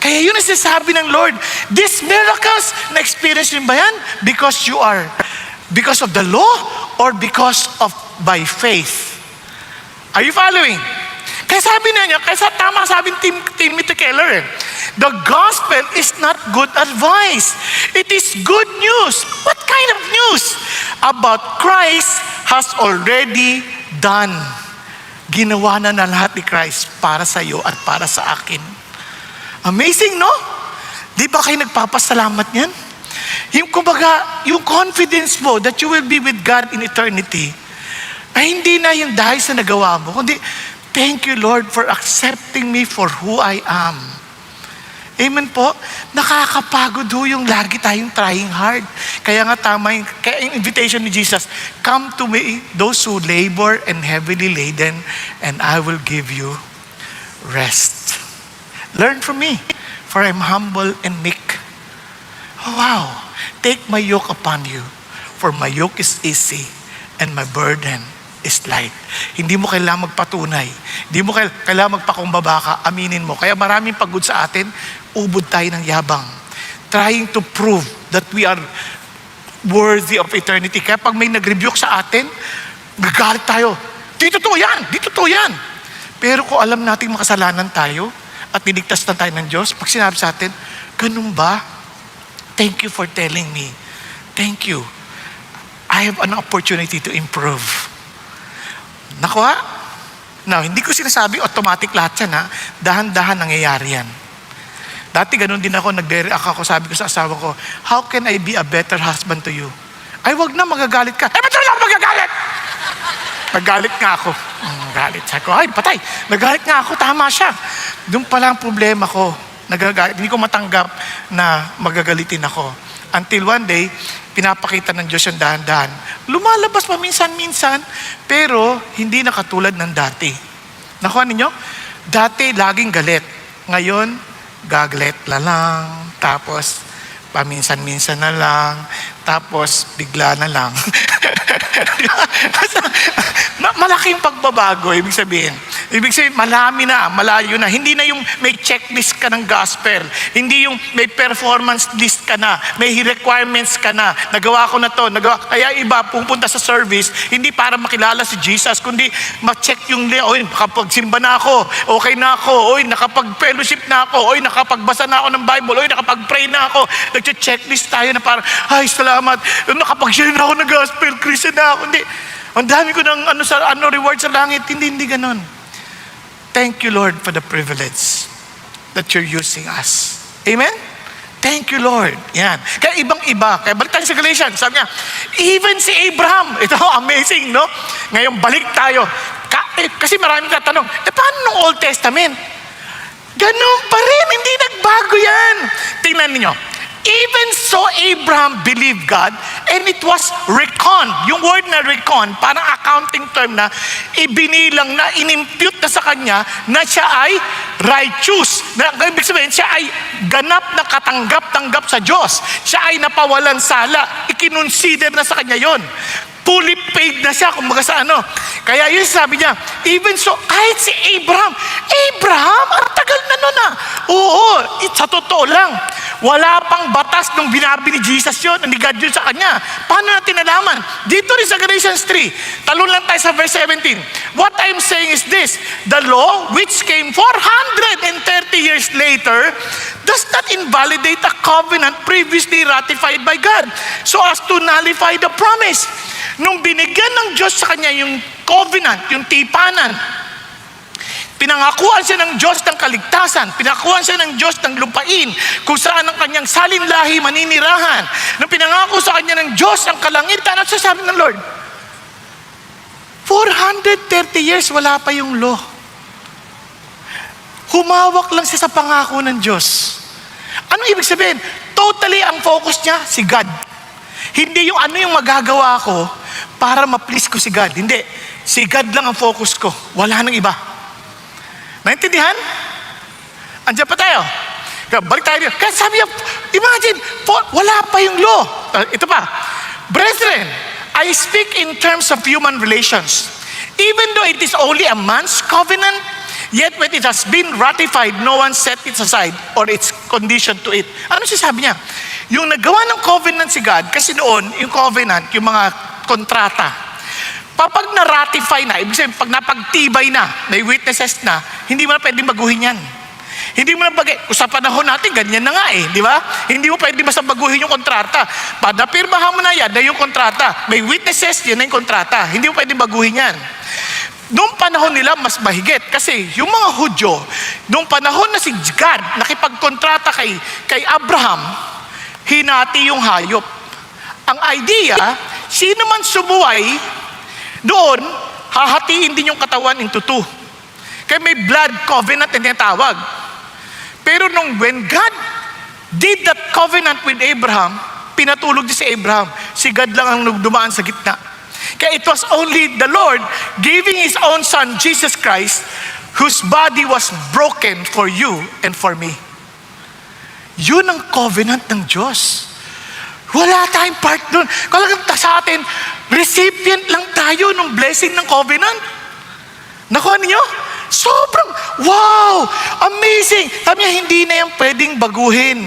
Kaya yun ang sinasabi ng Lord. These miracles, na-experience nyo ba yan? Because you are, because of the law or because of by faith? Are you following? Kaya sabi na niya, kaya tama sabi ni Timothy Keller, the gospel is not good advice. It is good news. What kind of news? About Christ has already done. Ginawa na lahat ni Christ para sa iyo at para sa akin. Amazing, no? Di ba kayo nagpapasalamat niyan? Yung kumbaga, yung confidence mo that you will be with God in eternity, ay hindi na yung dahil sa nagawa mo, kundi, thank you, Lord, for accepting me for who I am. Amen po? Nakakapagod ho yung lagi tayong trying hard. Kaya nga tama yung invitation ni Jesus, come to me, those who labor and heavily laden, and I will give you rest. Learn from me, for I'm humble and meek. Oh, wow. Take my yoke upon you, for my yoke is easy, and my burden is light. Hindi mo kailangan magpatunay. Hindi mo kailangan magpakumbaba ka. Aminin mo. Kaya maraming pagod sa atin, ubod tayo ng yabang. Trying to prove that we are worthy of eternity. Kaya pag may nag-rebuke sa atin, gagalit tayo. Di totoo yan. Pero kung alam natin makasalanan tayo at niligtas na tayo ng Diyos, pag sinabi sa atin, ganun ba? Thank you for telling me. Thank you. I have an opportunity to improve. Nakuha? Now, hindi ko sinasabi automatic lahat yan ha. Dahan-dahan nangyayari yan. Dati ganun din ako, nagre-react ako, sabi ko sa asawa ko, how can I be a better husband to you? Ay, wag na, magagalit ka. Ba't na ako magagalit? Nagalit nga ako. Nagalit. Sabi ko, ay, patay. Nagalit nga ako, tama siya. Doon pala ang problema ko. Nagagalit. Hindi ko matanggap na magagalitin ako. Until one day, pinapakita ng Diyos yung dahan-dahan. Lumalabas pa minsan-minsan, pero hindi na katulad ng dati. Nakuha ninyo? Dati, laging galit. Ngayon, gagalit na lang. Tapos, paminsan-minsan na lang. Tapos, bigla na lang. Malaking pagbabago, ibig sabihin. Ibig sabihin, malayo na. Hindi na yung may checklist ka ng gospel. Hindi yung may performance list ka na. May requirements ka na. Nagawa ko na to. Kaya iba, pupunta sa service, hindi para makilala si Jesus, kundi ma-check yung, oy, nakapagsimba na ako. Okay na ako. Oy, nakapag-fellowship na ako. Oy, nakapagbasa na ako ng Bible. Oy, nakapag-pray na ako. Nag-checklist tayo na parang, ay, salamat. Nakapag-share na ako ng gospel. Christian na ako. Hindi. Ang dami ko ng reward sa langit. Hindi ganon. Thank you, Lord, for the privilege that you're using us. Amen? Thank you, Lord. Yan. Kaya ibang-iba. Kaya balik tayo sa Galatians. Sabi niya, even si Abraham, ito amazing, no? Ngayon, balik tayo. Kasi maraming tatanong, paano nung Old Testament? Ganun pa rin, hindi nagbago yan. Tingnan niyo. Even so, Abraham believed God and it was reckoned. Yung word na reckoned, parang accounting term na ibinilang na, inimpute na sa kanya na siya ay righteous. Ibig sabihin, siya ay ganap na katanggap-tanggap sa Diyos. Siya ay napawalan sala. Ikinonsider na sa kanya yon. Fully paid na siya, kumbaga sa ano. Kaya yun sabi niya, even so, kahit si Abraham, ang tagal na nun ah. Oo, sa totoo lang. Wala pang batas nung binabi ni Jesus yun, ni God yun sa kanya. Paano natin nalaman? Dito rin sa Galatians 3, talon lang tayo sa verse 17. What I'm saying is this, the law which came 430 years later does not invalidate a covenant previously ratified by God so as to nullify the promise. Nung binigyan ng Diyos sa kanya yung covenant, yung tipanan, pinangakuan siya ng Diyos ng kaligtasan, pinangakuan siya ng Diyos ng lupain, kung saan ang kanyang salinlahi maninirahan. Nung pinangako sa kanya ng Diyos ang kalangitan, at sasabi ng Lord, 430 years, wala pa yung law. Humawak lang siya sa pangako ng Diyos. Ano ibig sabihin? Totally ang focus niya, si God. Hindi yung ano yung magagawa ko para ma-please ko si God. Hindi. Si God lang ang focus ko. Wala nang iba. Naintindihan? Andiyan pa tayo. Kaya balik tayo dito. Kaya sabi niya, imagine, wala pa yung law. Ito pa. Brethren, I speak in terms of human relations. Even though it is only a man's covenant, yet when it has been ratified, no one set it aside or its condition to it. Ano sabi niya? Yung nagawa ng covenant si God, kasi noon, yung covenant, yung mga kontrata, kapag na-ratify na, ibig sabihin, pag napagtibay na, may witnesses na, hindi mo na pwedeng baguhin yan. Hindi mo na kung sa panahon natin, ganyan na nga di ba? Hindi mo pwedeng basta baguhin yung kontrata. Pag napirmahan mo na yan, na yung kontrata, may witnesses, yan na yung kontrata. Hindi mo pwedeng baguhin yan. Noong panahon nila, mas mahigit. Kasi yung mga Hudyo, noong panahon na si God nakipagkontrata kay Abraham, hinati yung hayop. Ang idea, sino man sumuway, doon, hahatiin din yung katawan into two. Kaya may blood covenant na tinatawag. Pero when God did that covenant with Abraham, pinatulog din si Abraham. Si God lang ang dumaan sa gitna. Kaya it was only the Lord giving His own Son, Jesus Christ, whose body was broken for you and for me. Yun ang covenant ng Diyos. Wala tayong part doon. Kung sa atin, recipient lang tayo ng blessing ng covenant. Nakuha niyo? Sobrang, wow! Amazing! Sabi niya, hindi na yan pwedeng baguhin.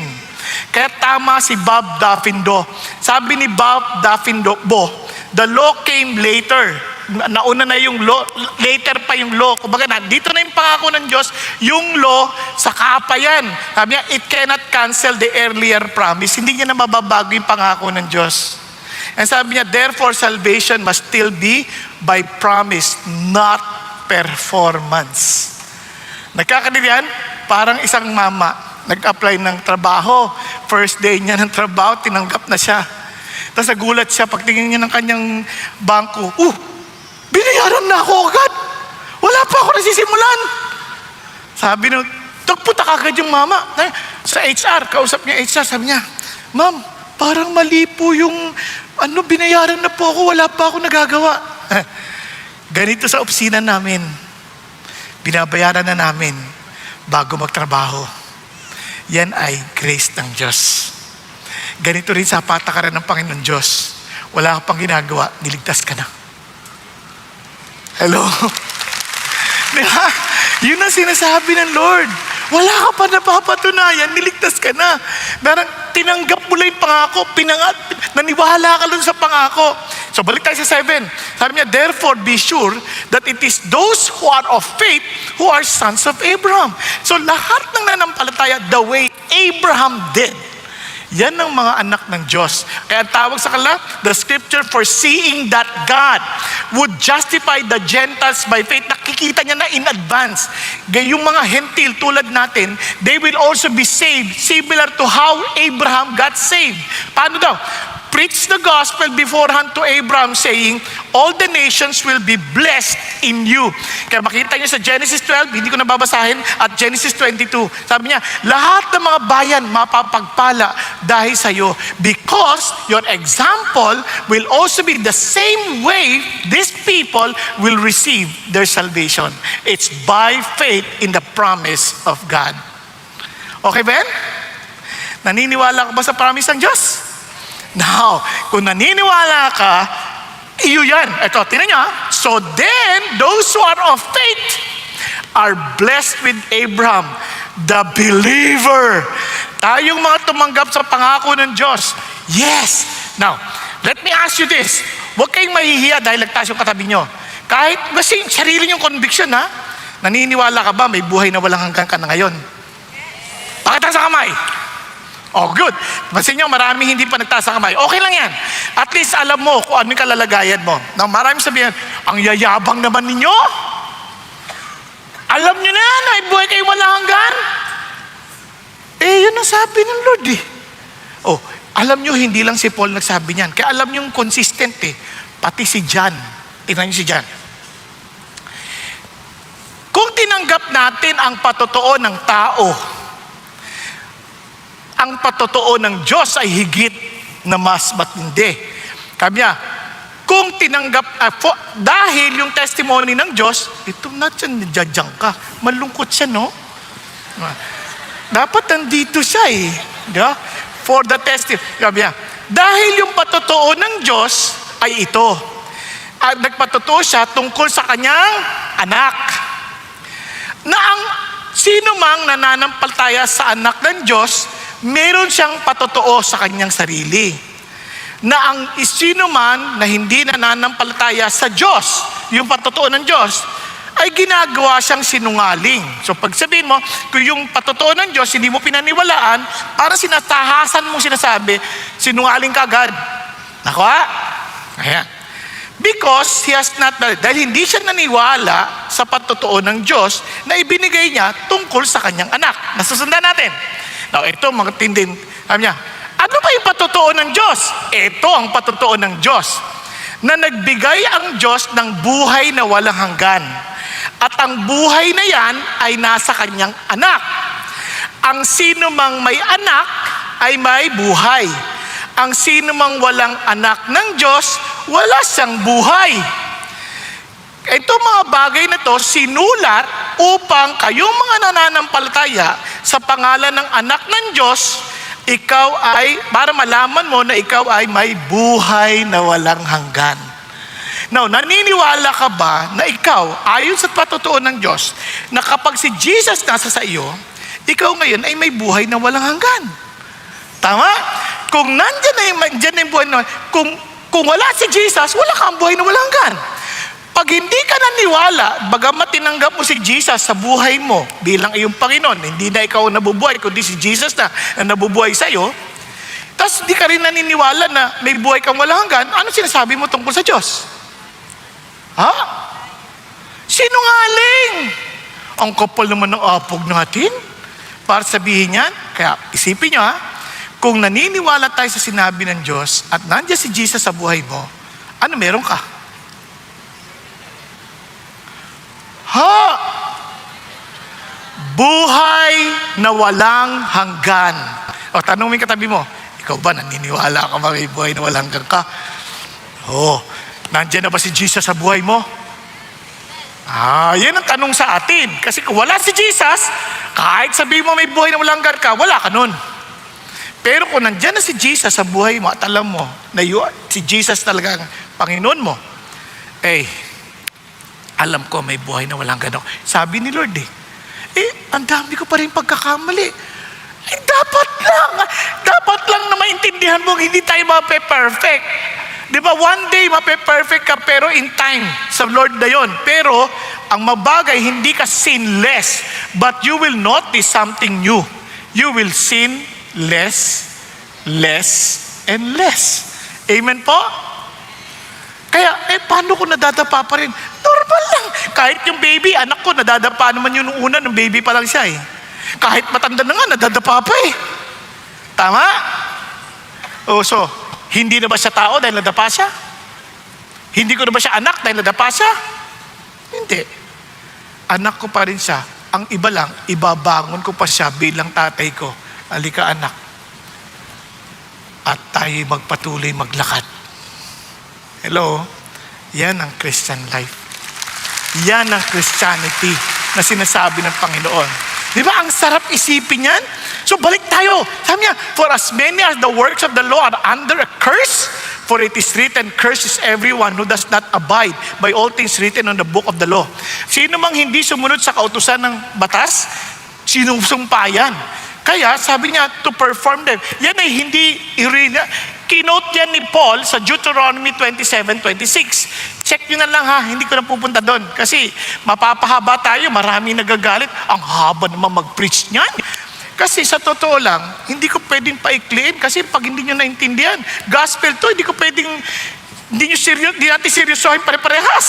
Kaya tama si Bob Daffindo. Sabi ni Bob Daffindo, the law came later. Nauna na yung law, later pa yung law. Kumbaga, dito na yung pangako ng Diyos, yung law, saka pa yan. Sabi niya, it cannot cancel the earlier promise. Hindi niya na mababago yung pangako ng Diyos. And sabi niya, therefore, salvation must still be by promise, not performance. Nagkakadiyan, parang isang mama, nag-apply ng trabaho. First day niya ng trabaho, tinanggap na siya. Tapos nagulat siya, pagtingin niya ng kanyang bangko, binayaran na ako agad. Wala pa ako nasisimulan. Sabi nung, tagpunta ka agad yung mama. Sa HR, kausap niya HR, sabi niya, ma'am, parang mali po yung, binayaran na po ako, wala pa ako nagagawa. Ganito sa opisina namin, binabayaran na namin bago magtrabaho. Yan ay grace ng Diyos. Ganito rin sa patakaran ng Panginoon Diyos. Wala ka pang ginagawa, niligtas ka na. Hello? Diba? Yun ang sinasabi ng Lord. Wala ka pa napapatunayan, niligtas ka na. Parang tinanggap mo lang yung pangako, naniwala ka lang sa pangako. So balik tayo sa 7. Sabi niya, therefore be sure that it is those who are of faith who are sons of Abraham. So lahat ng nanampalataya, the way Abraham did, Yan ang mga anak ng Diyos. Kaya tawag sa kanila, the scripture, foreseeing that God would justify the Gentiles by faith. Nakikita niya na in advance. Yung mga hentil tulad natin, they will also be saved, similar to how Abraham got saved. Paano daw? Preach the gospel beforehand to Abraham, saying, all the nations will be blessed in you. Kaya makita niyo sa Genesis 12, hindi ko nababasahin, at Genesis 22. Sabi niya, lahat ng mga bayan mapapagpala dahil sa iyo, because your example will also be the same way these people will receive their salvation. It's by faith in the promise of God. Okay, Ben? Naniniwala ka ba sa promise ng Diyos? Now, kung naniniwala ka, iyo yan. Ito, tinan niyo. So then, those who are of faith are blessed with Abraham, the believer. Tayong mga tumanggap sa pangako ng Diyos. Yes. Now, let me ask you this. Huwag kayong mahihiya dahil nagtaas yung katabi nyo. Kahit kasi sarili yung conviction, ha? Naniniwala ka ba may buhay na walang hanggang ka na ngayon? Pakita sa kamay. Oh, good. Masin nyo, marami hindi pa nagtaas ang kamay. Okay lang yan. At least alam mo kung ano yung kalalagayan mo. Now, marami sabihin, ang yayabang naman ninyo. Alam nyo na, ay buhay kayo walang hanggan. Yun ang sabi ng Lord eh. Oh, alam nyo, hindi lang si Paul nagsabi niyan. Kaya alam nyo yung consistent eh. Pati si John. Tingnan nyo si John. Kung tinanggap natin ang patotoo ng tao, ang patotoo ng Diyos ay higit na mas matindi. Sabi niya, kung tinanggap, dahil yung testimony ng Diyos, ito na dyan, jajang ka. Malungkot siya, no? Dapat nandito siya eh. Diba? For the testimony. Sabi niya, dahil yung patotoo ng Diyos ay ito. At nagpatotoo siya tungkol sa kanyang anak. Na ang sino mang nananampalataya sa anak ng Diyos, meron siyang patotoo sa kanyang sarili. Na ang sino man na hindi nananampalataya sa Diyos, yung patotoo ng Diyos, ay ginagawa siyang sinungaling. So pag sabihin mo, kung yung patotoo ng Diyos, hindi mo pinaniwalaan, para sinatahasan mo sinasabi, sinungaling ka agad. Nakuha? Ayan. Because he has not, dahil hindi siya naniwala sa patotoo ng Diyos na ibinigay niya tungkol sa kanyang anak. Nasusundan natin. Now, ito mga tindin, sabi niya, ano ba yung patotoo ng Diyos? Ito ang patotoo ng Diyos, na nagbigay ang Diyos ng buhay na walang hanggan. At ang buhay na yan ay nasa kanyang anak. Ang sino mang may anak ay may buhay. Ang sino mang walang anak ng Diyos, wala siyang buhay. Ito mga bagay na to sinulat upang kayong mga nananampalataya sa pangalan ng anak ng Diyos, ikaw ay, para malaman mo na ikaw ay may buhay na walang hanggan. Now, naniniwala ka ba na ikaw, ayon sa patotoo ng Diyos, na kapag si Jesus nasa sa iyo, ikaw ngayon ay may buhay na walang hanggan? Tama? Kung nandyan na yung buhay na, kung wala si Jesus, wala kang buhay na walang hanggan. Pag hindi ka naniwala, bagamat tinanggap mo si Jesus sa buhay mo bilang iyong Panginoon, hindi na ikaw nabubuhay, kundi si Jesus na nabubuhay sa iyo, tapos hindi ka rin naniniwala na may buhay kang walang hanggan, ano sinasabi mo tungkol sa Diyos? Ha? Sinungaling! Ang kapal naman ng apog natin para sabihin yan. Kaya isipin nyo kung naniniwala tayo sa sinabi ng Diyos at nandiyan si Jesus sa buhay mo, ano meron ka? Buhay na walang hanggan. O, tanong mo yung katabi mo, ikaw ba naniniwala ka ba may buhay na walang hanggan ka? Nandiyan na ba si Jesus sa buhay mo? Yan ang tanong sa atin. Kasi kung wala si Jesus, kahit sabihin mo may buhay na walang hanggan ka, wala ka nun. Pero kung nandiyan na si Jesus sa buhay mo at alam mo na si Jesus talaga ang Panginoon mo, alam ko may buhay na walang hanggan ako. Sabi ni Lord ang dami ko pa rin pagkakamali. Dapat lang na maintindihan mo hindi tayo mape-perfect. Di ba, one day mape-perfect ka pero in time sa Lord na yon. Pero ang mabagay, hindi ka sinless, but you will notice something new. You will sin less less and less. Amen po? Kaya, paano ko nadadapa pa rin? Normal lang. Kahit yung baby, anak ko, nadadapa naman yun una, nung baby pa lang siya eh. Kahit matanda na nga, nadadapa pa eh. Tama? So, hindi na ba siya tao dahil nadapa siya? Hindi ko na ba siya anak dahil nadapa siya? Hindi. Anak ko pa rin siya. Ang iba lang, ibabangon ko pa siya bilang tatay ko. Halika anak. At tayo magpatuloy maglakad. Hello? Yan ang Christian life. Yan ang Christianity na sinasabi ng Panginoon. Di ba? Ang sarap isipin yan. So balik tayo. Sabi niya, for as many as the works of the law are under a curse, for it is written, cursed is everyone who does not abide by all things written on the book of the law. Sino mang hindi sumunod sa kautusan ng batas, sinusumpa yan. Kaya sabi niya, to perform them. Yan ay hindi kinote yan ni Paul sa Deuteronomy 27:26. Check nyo na lang ha, hindi ko na pupunta doon. Kasi mapapahaba tayo, marami nagagalit. Ang haba naman mag-preach niyan. Kasi sa totoo lang, hindi ko pwedeng paikliin kasi pag hindi nyo naintindihan, gospel to, hindi ko pwedeng, hindi natin seryosohin pare-parehas.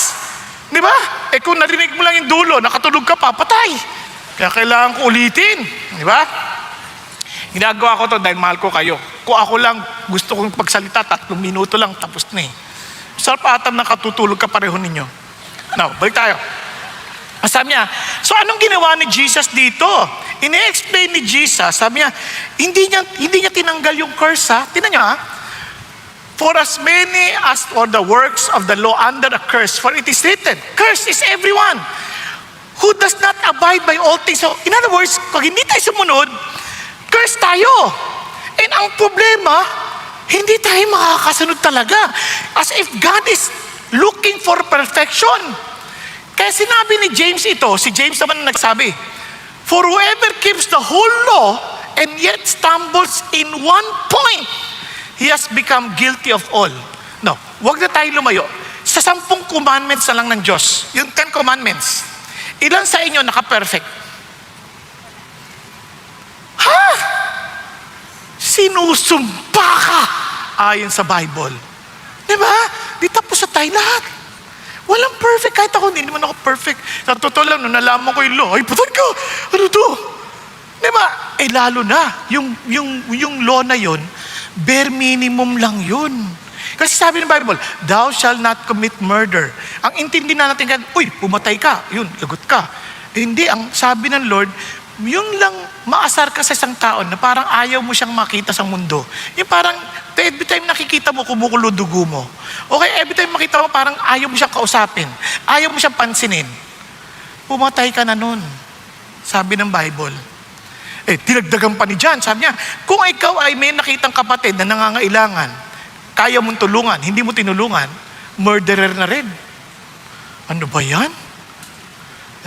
Di ba? Kung narinig mo lang yung dulo, nakatulog ka pa, patay. Kaya kailangan ko ulitin. Di ba? Ginagawa ko to dahil mahal ko kayo. Kung ako lang gusto kong pagsalita, 3 minuto lang, tapos na eh. Sarap atam na katutulog ka pareho ninyo. Now, balik tayo. Sabi niya, so anong ginawa ni Jesus dito? Ine-explain ni Jesus, sabi niya, hindi niya tinanggal yung curse ha. Tingnan niyo ha. For as many as or the works of the law under a curse, for it is written, cursed is everyone who does not abide by all things. So, in other words, pag hindi tayo sumunod, curse tayo. And ang problema, hindi tayo makakasunod talaga. As if God is looking for perfection. Kaya sinabi ni James ito, si James naman ang nagsabi, for whoever keeps the whole law and yet stumbles in one point, he has become guilty of all. No, wag na tayo lumayo. Sa 10 commandments na lang ng Diyos, yung 10 commandments, ilan sa inyo naka-perfect? Ha? Sinusumpa ka ayon sa Bible. Diba? Di tapos sa tayo lahat. Walang perfect. Kahit ako, hindi naman ako perfect. Sa totoo lang, nung nalaman ko yung law, ay, patay ko! Ano to? Diba? Lalo na, yung law na yun, bare minimum lang yun. Kasi sabi ng Bible, thou shall not commit murder. Ang intindi na natin, uy, pumatay ka. Yun, lagot ka. Hindi, ang sabi ng Lord, yung lang maasar ka sa isang tao na parang ayaw mo siyang makita sa mundo. Yung parang, every time nakikita mo, kumukulo dugo mo. Okay, every time makita mo, parang ayaw mo siyang kausapin. Ayaw mo siyang pansinin. Pumatay ka na nun. Sabi ng Bible. Dinagdagan pa ni John. Sabi niya, kung ikaw ay may nakitang kapatid na nangangailangan, kaya mong tulungan, hindi mo tinulungan, murderer na rin. Ano ba yan?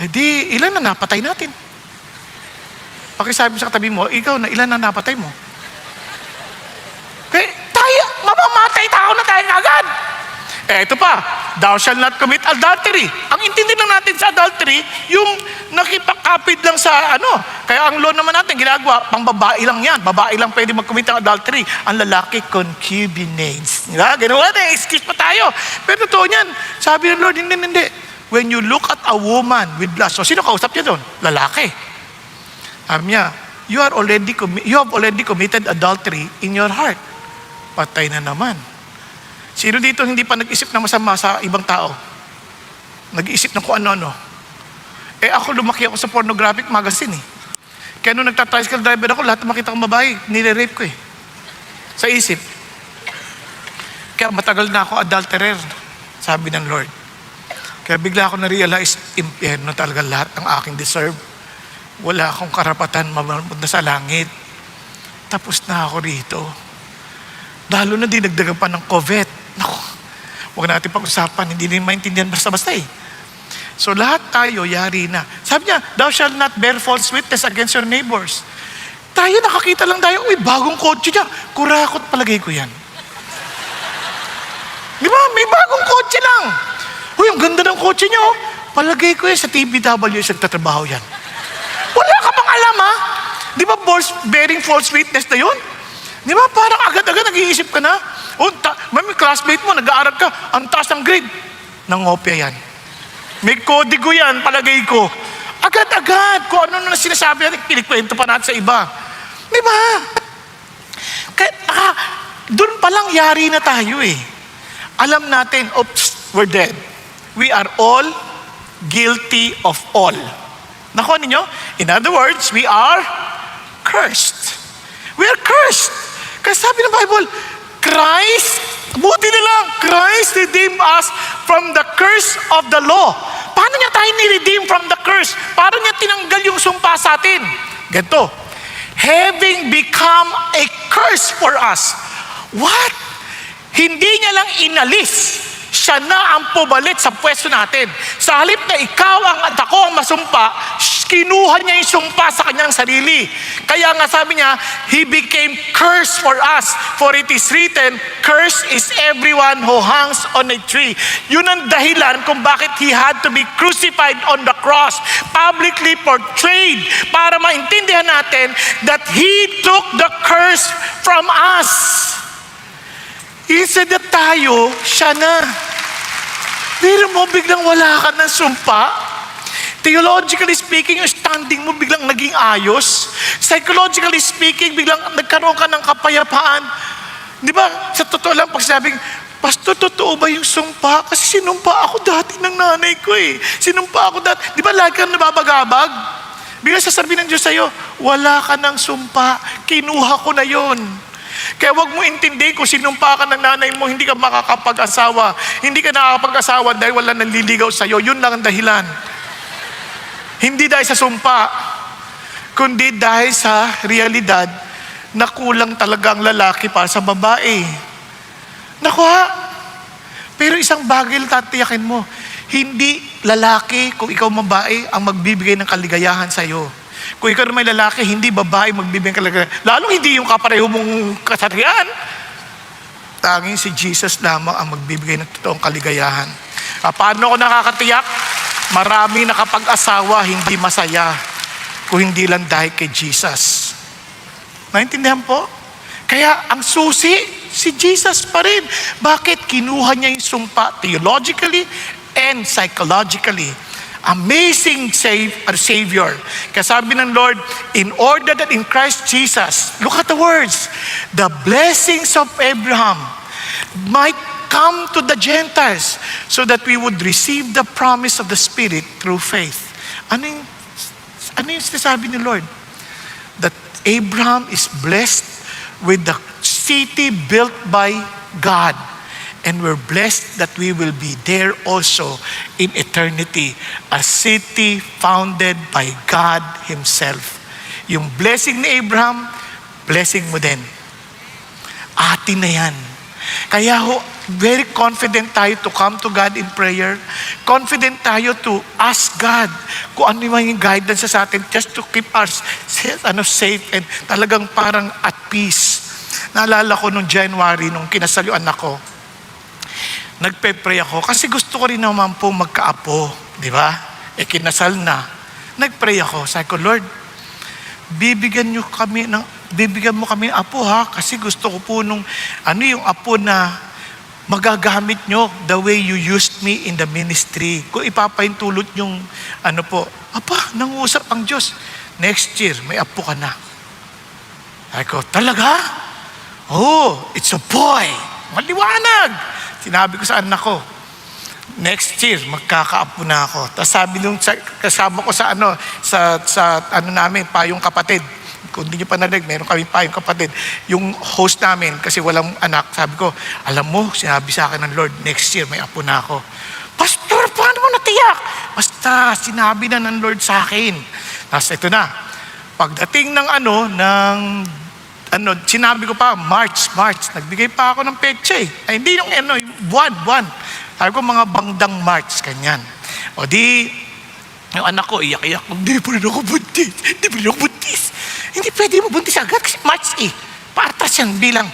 Di, ilan na napatay natin? Pakisabi mo sa katabi mo, ikaw na ilan na napatay mo? Tayo, mamamatay tao na tayo agad. Ito pa, thou shall not commit adultery. Ang intindi lang natin sa adultery, yung nakipagkapit lang sa Kaya ang law naman natin, ginagawa, pang babae lang yan. Babae lang pwede mag-commit ng adultery. Ang lalaki, concubinates. Diba? Ganun natin, excuse pa tayo. Pero totoo niyan, sabi ng Lord, hindi. When you look at a woman with lust, so sino kausap niya doon? Lalaki. Sabi niya, you have already committed adultery in your heart. Patay na naman. Sino dito hindi pa nag-isip na masama sa ibang tao? Nag-iisip na kung ano-ano. Ako lumaki ako sa pornographic magazine eh. Kaya nung nagta-tricycle driver ako, lahat na makita kong babae, nire-rape ko eh. Sa isip. Kaya matagal na ako adulterer, sabi ng Lord. Kaya bigla ako na-realize, impyerno talaga lahat ng aking deserve. Wala akong karapatan mamunta sa langit. Tapos na ako rito. Lalo na dinagdagan pa ng COVID. Naku, huwag natin pag-usapan, hindi rin maintindihan basta-basta eh. So lahat tayo, yari na. Sabi niya, thou shalt not bear false witness against your neighbors. Tayo nakakita lang tayo, uy, bagong kotse niya. Kurakot palagay ko yan. Di ba? May bagong kotse lang. Uy, ang ganda ng kotse niya oh. Palagay ko yan sa TBW, nagtatrabaho yan. Wala ka bang alam ha? Di ba bearing false witness na yun? Di ba? Parang agad-agad nag-iisip ka na. May classmate mo, nag-aaral ka, ang taas ng grade. Nangopya yan. May kodigo yan, palagay ko. Agad-agad, kung ano na sinasabi natin, pinikwento pa natin sa iba. Di ba? Kaya, doon palang yari na tayo eh. Alam natin, oops, we're dead. We are all guilty of all. Nakuha ninyo? In other words, we are cursed. We are cursed. Kasi sabi ng Bible, Christ, buti na lang, Christ redeemed us from the curse of the law. Paano niya tayo ni-redeem from the curse? Paano niya tinanggal yung sumpa sa atin? Ganito, having become a curse for us. What? Hindi niya lang inalis. Siya na ang pumalit sa pwesto natin. Sa halip na ikaw at ako ang masumpa, kinuha niya yung sumpa sa kanyang sarili. Kaya nga sabi niya, He became curse for us. For it is written, cursed is everyone who hangs on a tree. Yun ang dahilan kung bakit He had to be crucified on the cross. Publicly portrayed para maintindihan natin that He took the curse from us. Instead na tayo, siya na. Pero mo biglang wala ka ng sumpa. Theologically speaking, yung standing mo biglang naging ayos. Psychologically speaking, biglang nagkaroon ka ng kapayapaan. Di ba? Sa totoo lang, pag sinabing, Pastor, totoo ba yung sumpa? Kasi sinumpa ako dati ng nanay ko eh. Sinumpa ako dati. Di ba lagi kang nababagabag? Biglang sasabihin ng Diyos sa'yo, wala ka ng sumpa. Kinuha ko na yon. Kaya wag mo intindihin kung sinumpa ka ng nanay mo, hindi ka makakapag-asawa. Hindi ka nakakapag-asawa dahil wala nanliligaw sa'yo. Yun lang ang dahilan. Hindi dahil sa sumpa, kundi dahil sa realidad na kulang talagang lalaki para sa babae. Nakuha. Pero isang bagay lang tatiyakin mo, hindi lalaki kung ikaw babae ang magbibigay ng kaligayahan sa'yo. Kung ikaw may lalaki, hindi babae magbibigay ng kaligayahan. Lalong hindi yung kapareho mong kasarian. Tanging si Jesus lamang ang magbibigay ng totoong kaligayahan. Paano ako nakakatiyak? Marami nakapag-asawa, hindi masaya kung hindi lang dahil kay Jesus. Naintindihan po? Kaya ang susi, si Jesus pa rin. Bakit? Kinuha niya yung sumpa theologically and psychologically. Amazing Savior. Kaya sabi ng Lord, in order that in Christ Jesus, look at the words, the blessings of Abraham might come to the Gentiles so that we would receive the promise of the Spirit through faith. Ano yung sinasabi ni Lord? That Abraham is blessed with the city built by God. And we're blessed that we will be there also in eternity. A city founded by God Himself. Yung blessing ni Abraham, blessing mo din. Atin na yan. Kaya very confident tayo to come to God in prayer. Confident tayo to ask God kung ano yung guidance sa atin just to keep us safe and talagang parang at peace. Naalala ko nung January, nung kinasal yung anak ko, nagpe-pray ako kasi gusto ko rin naman po magkaapo, di ba? Kinasal na. Nagpray ako. Sabi ko, Lord, bibigyan mo kami ng apo ha, kasi gusto ko po nung yung apo na magagamit nyo the way you used me in the ministry. Kung ipapahintulot yung nangusap ang Diyos. Next year, may apo ka na. Sabi ko, talaga? Oh, it's a boy. Maliwanag. Sinabi ko sa anak ko, next year, magkakaapo na ako. Tapos sabi nung kasama ko sa namin, payong kapatid. Kung hindi nyo pa narinig, meron kami payong kapatid. Yung host namin, kasi walang anak, sabi ko, alam mo, sinabi sa akin ng Lord, next year, may apo na ako. Pastor, paano mo natiyak? Basta, sinabi na ng Lord sa akin. Tapos ito na, pagdating ng sinabi ko pa, March, nagbigay pa ako ng petsa eh. Ay, hindi yung buwan. Sabi ko, mga bangdang March, kanyan. O di, yung anak ko, iyak-iyak, hindi pa rin ako buntis. Hindi pwede mo buntis agad kasi March eh. Patas yan bilang.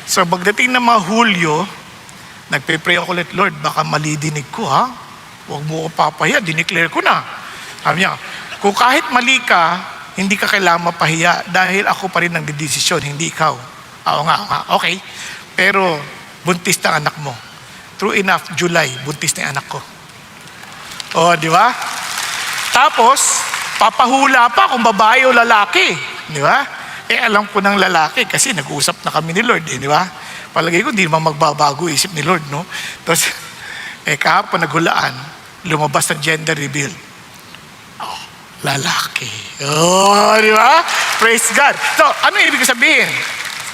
So, pagdating ng mga Hulyo, nagpe-pray ako ulit, Lord, baka mali dinig ko ha. Huwag mo ko papaya, dineclare ko na. Sabi niya, kung kahit mali ka, hindi ka kailangan mapahiya dahil ako pa rin ang didesisyon, hindi ikaw. Oo nga, okay. Pero buntis na anak mo. True enough, July, buntis na yung anak ko. O, di ba? Tapos, papahula pa kung babae o lalaki. Di ba? Alam ko ng lalaki kasi nag-uusap na kami ni Lord, di ba? Palagay ko, hindi naman magbabago isip ni Lord, no? Tapos, kahapon naghulaan, lumabas ng gender reveal. Oh, lalaki. Oh, di ba? Praise God. So, ano ibig sabihin?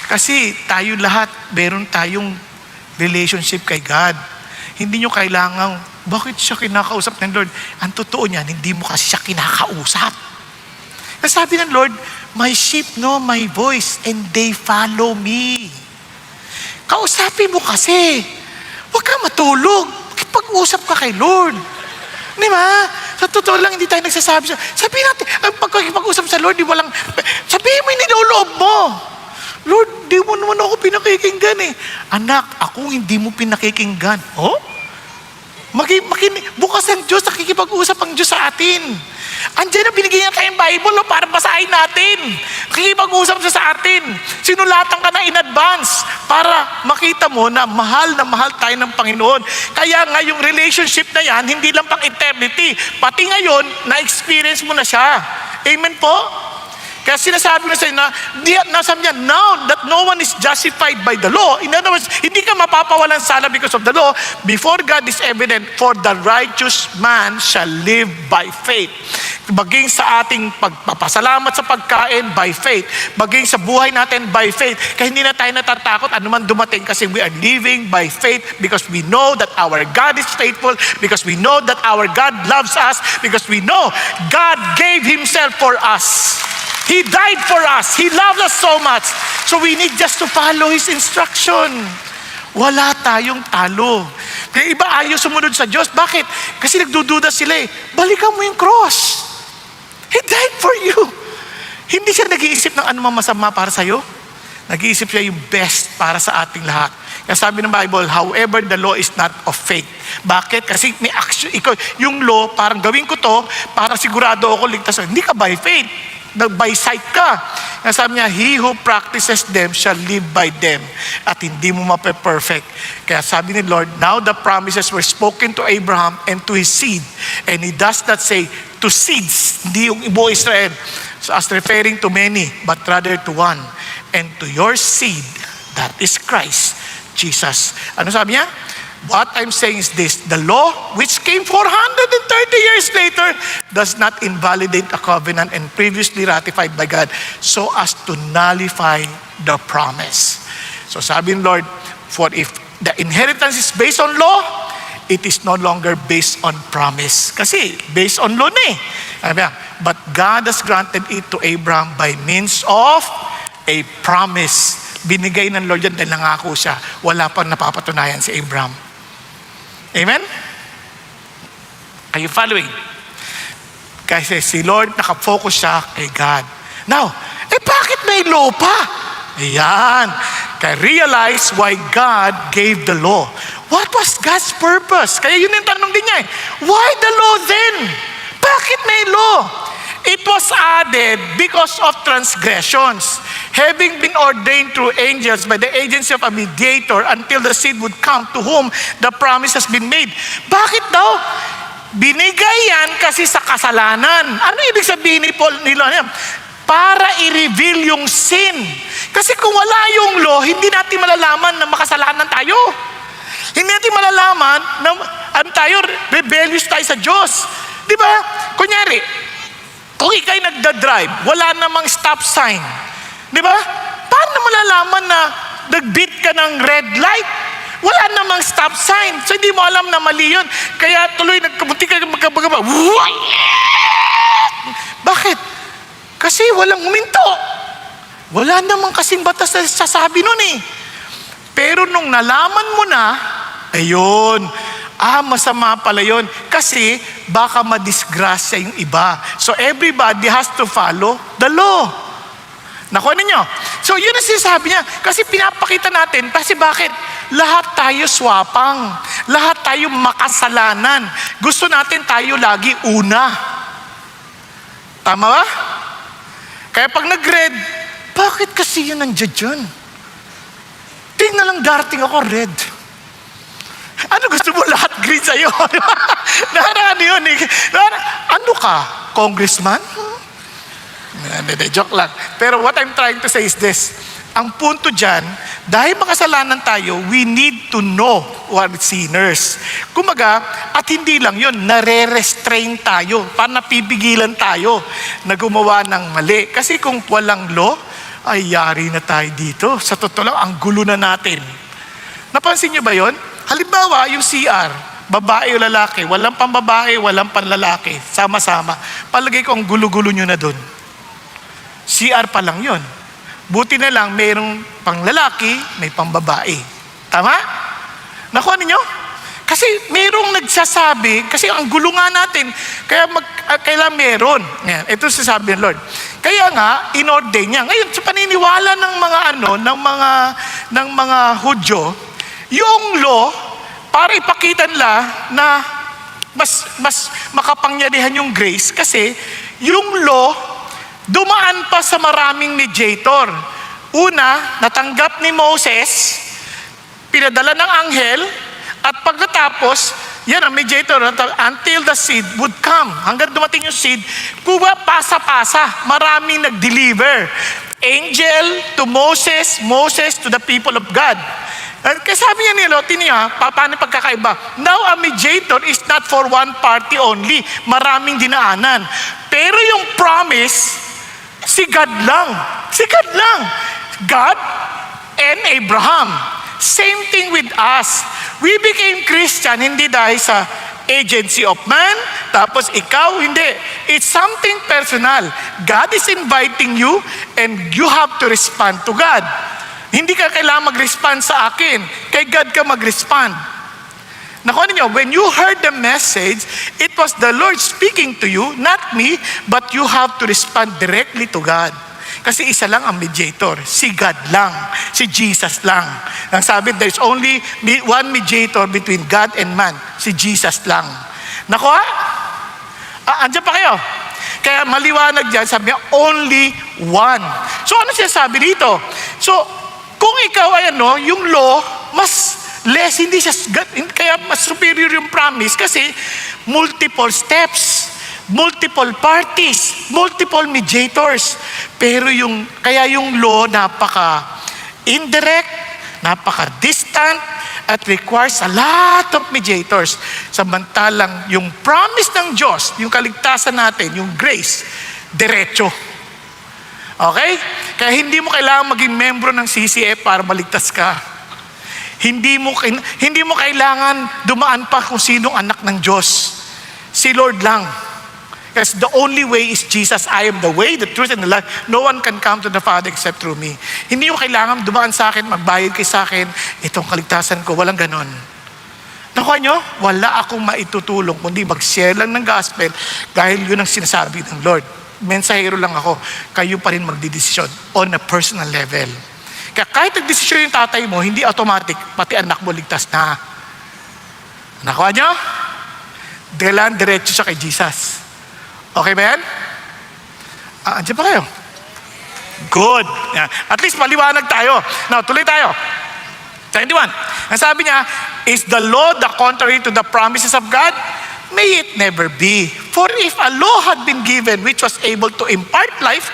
Kasi tayo lahat, meron tayong relationship kay God. Hindi nyo kailangan, bakit siya kinakausap ng Lord? Ang totoo niyan, hindi mo kasi siya kinakausap. Kasi sabi ng Lord, my sheep know my voice and they follow me. Kausapin mo kasi. Huwag ka matulog. Pag-usap ka kay Lord. Di ba? Sa totoo lang, hindi tayo nagsasabi siya. Sabihin natin, pag-usap sa Lord, sabihin mo yung niloloob mo. Lord, di mo naman ako pinakikinggan eh. Anak, ako hindi mo pinakikinggan. Oh? Bukas ang Diyos, nakikipag-usap ang Diyos sa atin. Andiyan na binigyan niya tayong Bible para basahin natin. Nakikipag-usap siya sa atin. Sinulatan ka na in advance para makita mo na mahal tayo ng Panginoon. Kaya nga yung relationship na yan, hindi lang pang eternity. Pati ngayon, na-experience mo na siya. Amen po? Kaya sinasabi ko sa inyo na, now that no one is justified by the law, in other words, hindi ka mapapawalan sala because of the law, before God is evident, for the righteous man shall live by faith. Baging sa ating pagpapasalamat sa pagkain, by faith. Baging sa buhay natin, by faith. Kaya hindi na tayo natatakot anuman dumating kasi we are living by faith because we know that our God is faithful, because we know that our God loves us, because we know God gave Himself for us. He died for us. He loves us so much. So we need just to follow His instruction. Wala tayong talo. Kaya iba ayaw sumunod sa Diyos. Bakit? Kasi nagdududa sila eh. Balikan mo yung cross. He died for you. Hindi siya nag-iisip ng anumang masama para sa'yo. Nag-iisip siya yung best para sa ating lahat. Kaya sabi ng Bible, however, the law is not of faith. Bakit? Kasi may action. Yung law, parang gawin ko to para sigurado ako ligtas. Hindi ka by faith. By sight ka. Sabi niya, he who practices them shall live by them. At hindi mo mape-perfect. Kaya sabi ni Lord, now the promises were spoken to Abraham and to his seed. And He does not say to seeds, hindi yung ibo Israel. So as referring to many, but rather to one. And to your seed, that is Christ, Jesus. Ano sabi niya? What I'm saying is this, the law which came 430 years later does not invalidate a covenant and previously ratified by God so as to nullify the promise. So sabi ng Lord, for if the inheritance is based on law, it is no longer based on promise. Kasi based on law na eh. But God has granted it to Abraham by means of a promise. Binigay ng Lord yan dahil nangako siya. Wala pang napapatunayan si Abraham. Amen? Are you following? Kasi si Lord nakafocus siya kay God. Now, bakit may law pa? Ayan. Kaya realize why God gave the law. What was God's purpose? Kaya yun yung tanong din niya eh. Why the law then? Bakit may law? It was added because of transgressions, having been ordained through angels by the agency of a mediator until the seed would come to whom the promise has been made. Bakit daw? Binigay yan kasi sa kasalanan. Ano ibig sabihin ni Paul nila? Para i-reveal yung sin. Kasi kung wala yung law, hindi natin malalaman na makasalanan tayo. Hindi natin malalaman na tayo, rebellious tayo sa Diyos. Di ba? Kunyari, kung ikay nagda-drive, wala namang stop sign. Di ba? Paano malalaman na nag-beat ka ng red light? Wala namang stop sign. So hindi mo alam na mali yun. Kaya tuloy nagkabuti ka magkabagaba. Bakit? Kasi walang huminto. Wala namang kasing batas na sasabi nun eh. Pero nung nalaman mo na, ayun, masama pala yun. Kasi baka madisgrasya yung iba. So everybody has to follow the law. Nakuha ninyo? So yun ang sinasabi niya. Kasi pinapakita natin, kasi bakit? Lahat tayo swapang. Lahat tayo makasalanan. Gusto natin tayo lagi una. Tama ba? Kaya pag nag-red, bakit kasi yun nandiyan dyan? Tingnan lang darating ako red. Ano gusto mo lahat green sa'yo? Ano yun eh? Ano ka? Congressman? Hindi, joke lang. Pero what I'm trying to say is this. Ang punto dyan, dahil makasalanan tayo, we need to know what sinners. Kumaga, at hindi lang yun, nare-restrain tayo, para napipigilan tayo na gumawa ng mali. Kasi kung walang law, ay yari na tayo dito. Sa totoo lang, ang gulo na natin. Napansin niyo ba yun? Halimbawa, yung CR, babae o lalaki, walang pambabae, walang panlalaki, sama-sama. Palagay ko ang gulo-gulo nyo na doon. CR pa lang yun. Buti na lang, mayroong pang lalaki, may pang babae. Tama? Nakuha ninyo? Kasi mayroong nagsasabi, kasi ang gulo nga natin, kaya kailangan meron. Yan, ito sasabi ng Lord. Kaya nga, in-ordain niya. Ngayon, sa paniniwala ng mga Hudyo, yung law, para ipakita nila na mas makapangyarihan yung grace, kasi yung law, dumaan pa sa maraming mediator. Una, natanggap ni Moses, pinadala ng anghel, at pagkatapos, yan ang mediator, until the seed would come. Hanggang dumating yung seed, kuha pasa-pasa, maraming nag-deliver. Angel to Moses, Moses to the people of God. Kaya sabi niya ni Lot, paano pagkakaiba? Now a mediator is not for one party only. Maraming dinaanan. Pero yung promise, si God lang. Si God lang. God and Abraham. Same thing with us. We became Christian hindi dahil sa agency of man, tapos ikaw, hindi. It's something personal. God is inviting you and you have to respond to God. Hindi ka kailangan mag-respond sa akin. Kay God ka mag-respond. Nakuha niyo, when you heard the message, it was the Lord speaking to you, not me, but you have to respond directly to God. Kasi isa lang ang mediator, si God lang, si Jesus lang. Ang sabi, there's only one mediator between God and man, si Jesus lang. Nakuha? Andiyan pa kayo? Kaya maliwanag dyan, sabi niya, only one. So ano siya sabi dito? So, kung ikaw ay yung law, mas less, hindi siya, kaya mas superior yung promise kasi multiple steps, multiple parties, multiple mediators. Pero kaya yung law napaka-indirect, napaka-distant, at requires a lot of mediators. Samantalang yung promise ng Diyos, yung kaligtasan natin, yung grace, diretso. Okay? Kaya hindi mo kailangan maging membro ng CCF para maligtas ka. Hindi mo kailangan dumaan pa kung sinong anak ng Diyos. Si Lord lang. Because the only way is Jesus. I am the way, the truth, and the life. No one can come to the Father except through me. Hindi mo kailangan dumaan sa akin, magbayad kay sa akin, itong kaligtasan ko. Walang ganon. Nakuha nyo? Wala akong maitutulong, kundi mag-share lang ng gospel dahil yun ang sinasabi ng Lord. Mensahero lang ako, kayo pa rin magdidesisyon on a personal level. Kaya kahit nagdesisyon yung tatay mo, hindi automatic, pati anak mo ligtas na. Nakuha nyo? Dalan diretso siya kay Jesus. Okay ba yan? Andiyan pa kayo? Good. Yan. At least maliwanag tayo. Now, tuloy tayo. 21. Ang sabi niya, is the law the contrary to the promises of God? May it never be. For if a law had been given which was able to impart life,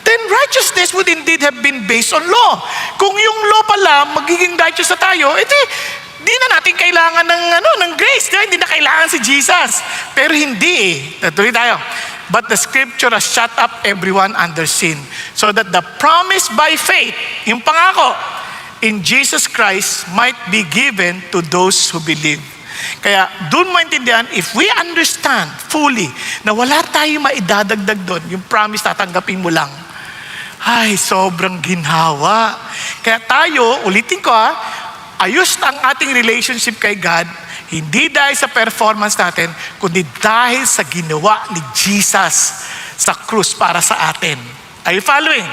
then righteousness would indeed have been based on law. Kung yung law pala, magiging righteous na tayo, di na natin kailangan ng grace. Hindi na kailangan si Jesus. Pero hindi Tuloy tayo. But the scripture has shut up everyone under sin, so that the promise by faith, yung pangako, in Jesus Christ might be given to those who believe. Kaya doon mo intindihan, if we understand fully na wala tayo maidadagdag doon, yung promise tatanggapin mo lang, ay sobrang ginhawa. Kaya tayo, ulitin ko ayos ang ating relationship kay God, hindi dahil sa performance natin, kundi dahil sa ginawa ni Jesus sa krus para sa atin. Are you following?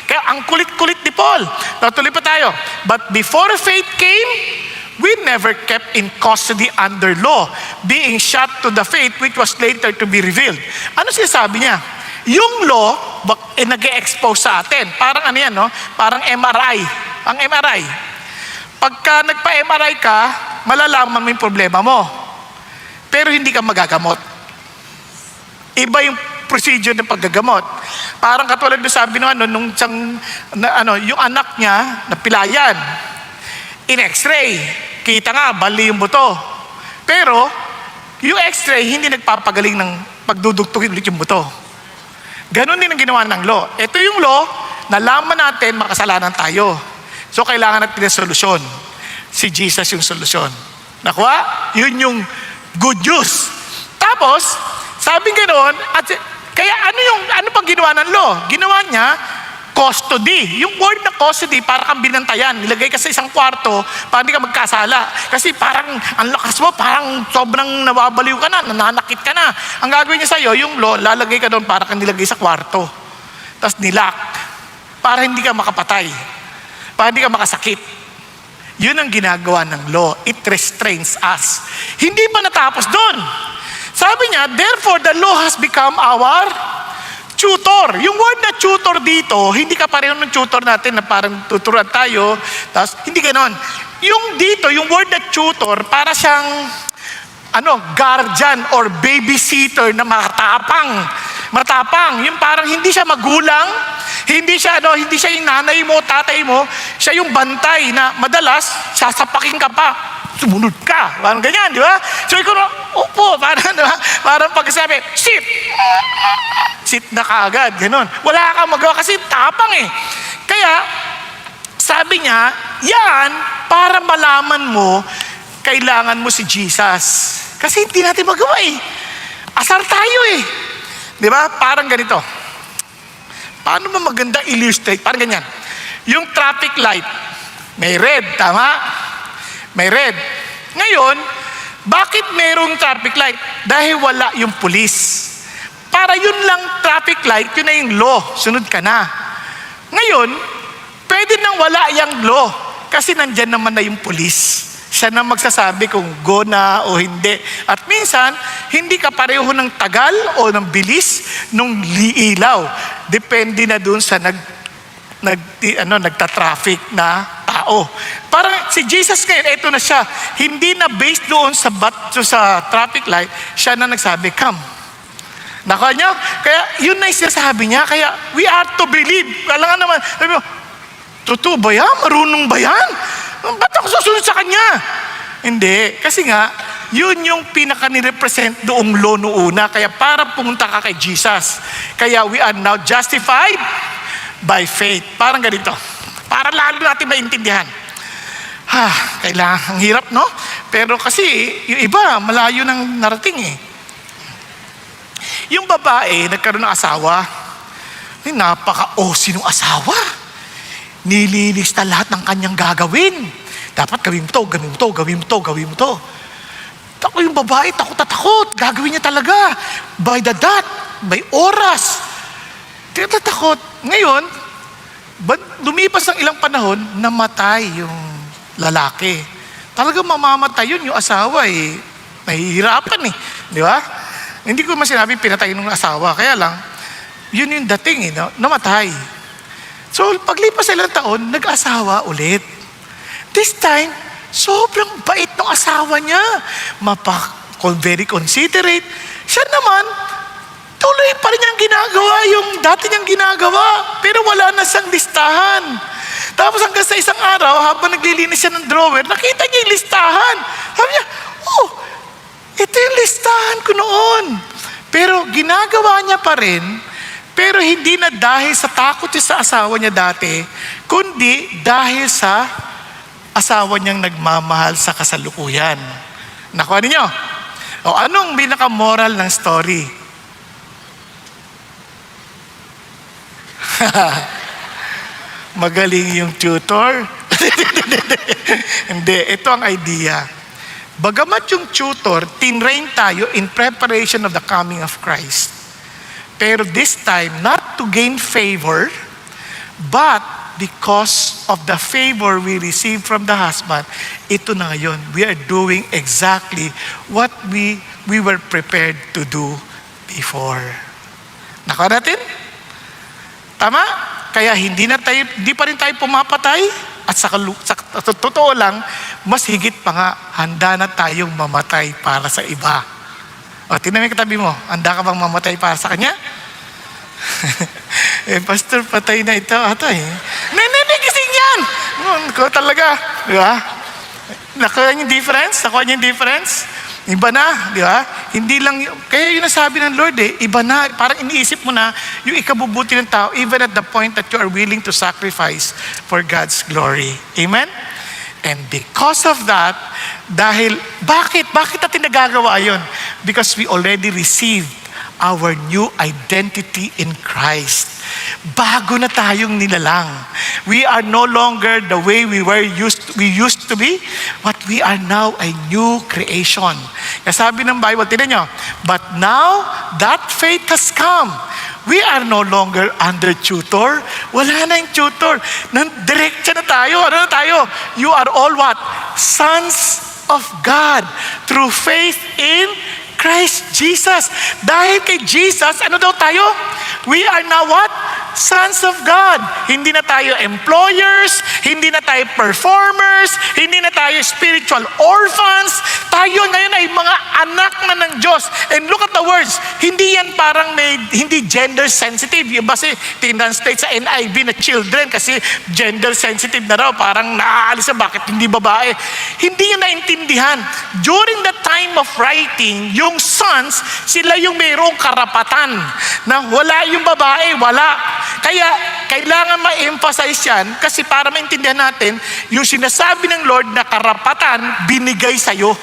Kaya ang kulit-kulit ni Paul. Natuloy pa tayo. But before faith came, we never kept in custody under law, being shut to the faith which was later to be revealed. Ano sinasabi niya? Yung law, nag-e-expose sa atin. Parang ano yan, no? Parang MRI. Ang MRI. Pagka nagpa-MRI ka, malalaman mo yung problema mo. Pero hindi ka magagamot. Iba yung procedure ng paggagamot. Parang katulad doon sabi nung yung anak niya, napilayan. In X-ray, kita nga, bali yung buto. Pero, yung X-ray, hindi nagpapagaling ng pagdudugtugin ulit yung buto. Ganon din ang ginawa ng law. Ito yung law, nalaman natin makasalanan tayo. So, kailangan natin ng solusyon. Si Jesus yung solusyon. Nakuha? Yun yung good news. Tapos, sabi ganoon, at kaya ano pang ginawa ng law? Ginawa niya, custody. Yung word na custody, para kang binantayan. Nilagay ka sa isang kwarto, para hindi ka magkasala. Kasi parang, ang lakas mo, parang sobrang nawabaliw ka na, nananakit ka na. Ang gagawin niya sa'yo, yung law, lalagay ka doon para kang nilagay sa kwarto. Tapos nilock. Para hindi ka makapatay. Para hindi ka makasakit. Yun ang ginagawa ng law. It restrains us. Hindi pa natapos doon. Sabi niya, therefore the law has become our tutor. Yung word na tutor dito, hindi ka pareho ng tutor natin na parang tuturuan tayo. Tapos, hindi ganon. Yung dito, yung word na tutor, para siyang guardian or babysitter na matapang. Yung parang hindi siya magulang, hindi siya yung nanay mo, tatay mo, siya yung bantay na madalas sasapakin ka pa, sumunod ka. Parang ganyan, di ba? So ikaw na, upo, parang pagsabi, sit na kaagad, ganun. Wala kang magawa kasi tapang eh. Kaya, sabi niya, yan, para malaman mo, kailangan mo si Jesus. Kasi hindi natin magawa eh. Asar tayo eh. Di ba? Parang ganito. Paano mo maganda illustrate? Parang ganyan. Yung traffic light, may red, tama? May red. Ngayon, bakit mayroong traffic light? Dahil wala yung pulis. Para yun lang traffic light, yun na yung law. Sunod ka na. Ngayon, pwede nang wala yung law. Kasi nandyan naman na yung pulis. Siya na magsasabi kung go na o hindi. At minsan, hindi ka pareho ng tagal o ng bilis nung liilaw. Depende na dun sa nagta-traffic na tao. Parang si Jesus ngayon, eto na siya. Hindi na based doon sa traffic light, siya na nagsabi, come. Nakuha niyo? Kaya yun na yung sinasabi niya. Kaya we are to believe. Alam nga naman, sabi mo, totoo ba yan? Marunong ba yan? Ba't ako susunod sa kanya? Hindi. Kasi nga, yun yung pinaka-nirepresent doong law noona. Kaya para pumunta ka kay Jesus. Kaya we are now justified by faith. Parang ganito. Para lalo natin maintindihan. Kailangan, ang hirap, no? Pero kasi, yung iba, malayo nang narating eh. Yung babae, nagkaroon ng asawa. Napaka-osi ng asawa. Nililista lahat ng kanyang gagawin. Dapat gawin mo to, gawin mo to, gawin mo to, gawin mo to. Tako yung babae, takot na takot. Gagawin niya talaga. By the dot, by oras. Takot. Ngayon, lumipas ng ilang panahon, namatay yung lalaki. Talagang mamamatay yun, yung asawa eh. Nahihirapan eh. Di ba? Hindi ko masinabi pinatay ng asawa. Kaya lang, yun yung dating eh, no? Namatay. So, paglipas ilang taon, nag-asawa ulit. This time, sobrang bait ng asawa niya. Very considerate. Siya naman, tuloy pa rin niyang ginagawa yung dati niyang ginagawa. Pero wala na siyang listahan. Tapos hanggang sa isang araw, habang naglilinis siya ng drawer, nakita niya yung listahan. Sabi niya, ito yung listahan ko noon. Pero ginagawa niya pa rin. Pero hindi na dahil sa takot niya sa asawa niya dati, kundi dahil sa asawa niyang nagmamahal sa kasalukuyan. Nakuha ninyo? O anong pinaka-moral ng story? Magaling yung tutor? Hindi, ito ang idea. Bagamat yung tutor, tinrain tayo in preparation of the coming of Christ. Pero this time, not to gain favor, but because of the favor we receive from the husband, ito na ngayon, we are doing exactly what we were prepared to do before. Nakuha natin? Tama? Kaya hindi pa rin tayo pumapatay. At sa totoo lang, mas higit pa nga, handa na tayong mamatay para sa iba. O, tingnan mo yung katabi mo, handa ka bang mamatay para sa kanya? Pastor, patay na ito ata eh. Hindi, gising yan! Ko talaga, di ba? Nakuha niyo yung difference? Iba na, di ba? Hindi lang, kaya yun ang sabi ng Lord iba na, parang iniisip mo na yung ikabubuti ng tao, even at the point that you are willing to sacrifice for God's glory. Amen? And because of that, bakit natin nagagawa yun? Because we already received our new identity in Christ. Bago na tayong nilalang. We are no longer the way we used to be, but we are now a new creation. Kaya sabi ng Bible, tingnan nyo, but now that faith has come, we are no longer under tutor. Wala na yung tutor. Diretso na tayo. Ano na tayo? You are all what? Sons of God through faith in Christ Jesus. Dahil kay Jesus, ano daw tayo? We are now what? Sons of God. Hindi na tayo employers, hindi na tayo performers, hindi na tayo spiritual orphans. Tayo ngayon ay mga anak na ng Diyos. And look at the words. Hindi yan parang hindi gender sensitive. Yung ba si tinranslate sa NIV na children kasi gender sensitive na raw. Parang naaalis na bakit hindi babae. Hindi yun naintindihan. During the time of writing, yung sons, sila yung mayroong karapatan na wala yung babae, wala. Kaya kailangan ma-emphasize yan kasi para maintindihan natin, yung sinasabi ng Lord na karapatan, binigay sa'yo.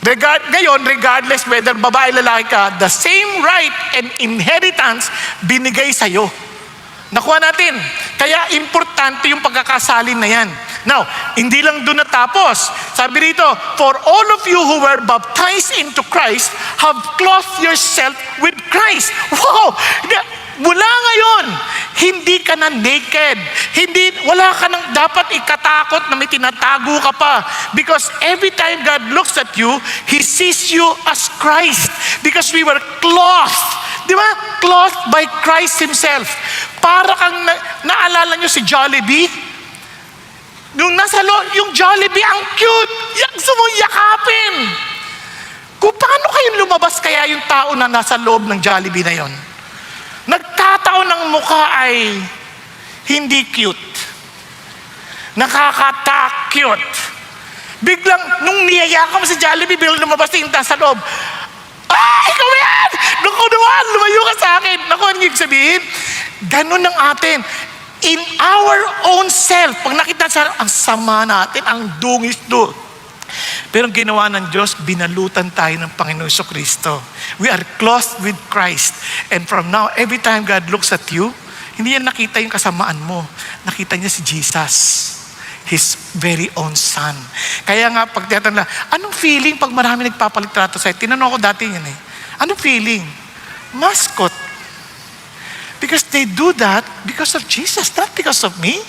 Ngayon, regardless whether babae lalaki ka, the same right and inheritance binigay sa'yo. Nakuha natin. Kaya importante yung pagkakasalin na yan. Now, hindi lang doon natapos. Sabi rito, for all of you who were baptized into Christ have clothed yourself with Christ. Wow! Mula ngayon, hindi ka na naked. Wala ka nang dapat ikatakot na may tinatago ka pa. Because every time God looks at you, He sees you as Christ. Because we were clothed. Di ba? Clothed by Christ Himself. Para kang naalala nyo si Jollibee? Yung yung Jollibee, ang cute. Gusto mo yakapin. Kung paano kayo lumabas kaya yung tao na nasa loob ng Jollibee na yon? Nagtataon ng mukha ay hindi cute. Nakakata-cute. Biglang, nung niyayakap mo si Jollibee, biglang lumabas yung nasa loob. Ikaw yan! Naku naman, lumayo ka sa akin. Naku, ano yung sabihin? Ganun ang atin. In our own self, pag nakita sa ang sama natin, ang dungis doon. Pero ang ginawa ng Diyos, binalutan tayo ng Panginoon Kristo. We are clothed with Christ. And from now, every time God looks at you, hindi niya nakita yung kasamaan mo. Nakita niya si Jesus. His very own Son. Kaya nga, pag tiyatanda, anong feeling pag marami nagpapalitrato sa'yo? Tinanong ko dati yun eh. Anong feeling? Mascot. Because they do that because of Jesus, not because of me.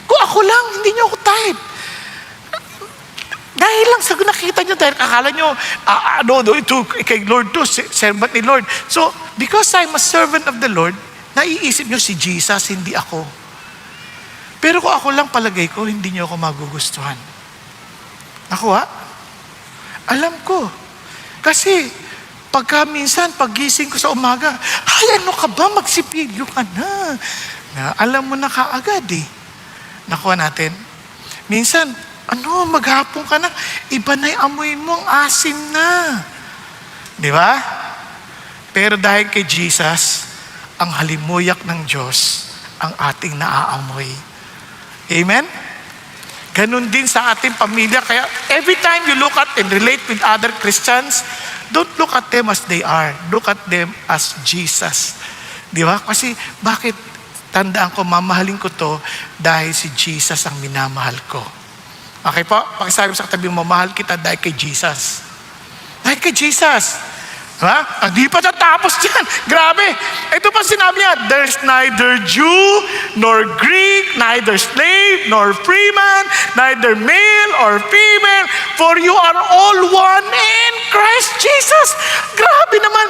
Kung ako lang, hindi niyo ako type. Dahil lang sa nakita niyo, dahil akala niyo, kay Lord to, servant ni Lord. So, because I'm a servant of the Lord, naiisip niyo si Jesus, hindi ako. Pero kung ako lang palagay ko, hindi niyo ako magugustuhan. Ako alam ko. Kasi, minsan, paggising ko sa umaga, ano ka ba? Magsipilyo ka na. Alam mo na kaagad eh. Nakuha natin. Minsan, maghapon ka na. Iba na yung amoy mo, ang asim na. Di ba? Pero dahil kay Jesus, ang halimuyak ng Diyos, ang ating naaamoy. Amen? Ganun din sa ating pamilya. Kaya every time you look at and relate with other Christians, don't look at them as they are. Look at them as Jesus. Di ba? Kasi bakit tandaan ko, mamahalin ko to dahil si Jesus ang minamahal ko. Okay po? Pakisabi sa katabi, mamahal kita dahil kay Jesus. Dahil kay Jesus. Ha? Hindi pa natapos dyan. Grabe. Ito pa sinabi niya, there's neither Jew nor Greek, neither slave nor freeman, neither male or female, for you are all one in Christ Jesus. Grabe naman.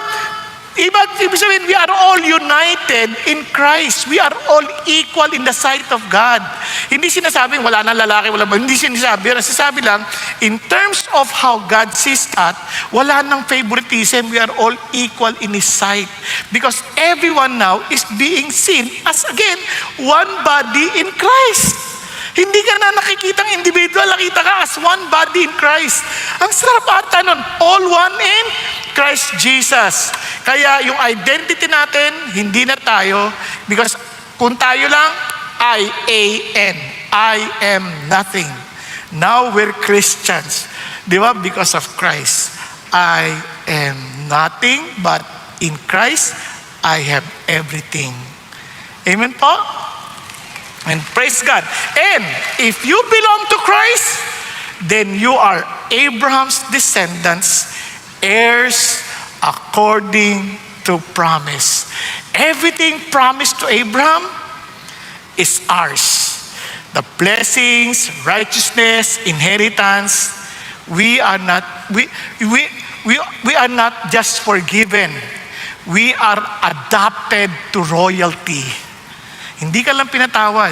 Ibig sabihin, we are all united in Christ. We are all equal in the sight of God. Hindi sinasabing wala nang lalaki, wala ba? Hindi sinasabi. Nasasabi lang, in terms of how God sees us, wala nang favoritism. We are all equal in His sight. Because everyone now is being seen as, again, one body in Christ. Hindi ka na nakikitang individual, nakita ka as one body in Christ. Ang sarap ata nun, all one in Christ Jesus. Kaya yung identity natin, hindi na tayo, because kung tayo lang, I-A-N, I am nothing. Now we're Christians. Di ba? Because of Christ. I am nothing, but in Christ, I have everything. Amen po? And praise God. And if you belong to Christ, then you are Abraham's descendants, heirs according to promise. Everything promised to Abraham is ours. The blessings, righteousness, inheritance, we are not just forgiven. We are adopted to royalty. Hindi ka lang pinatawad.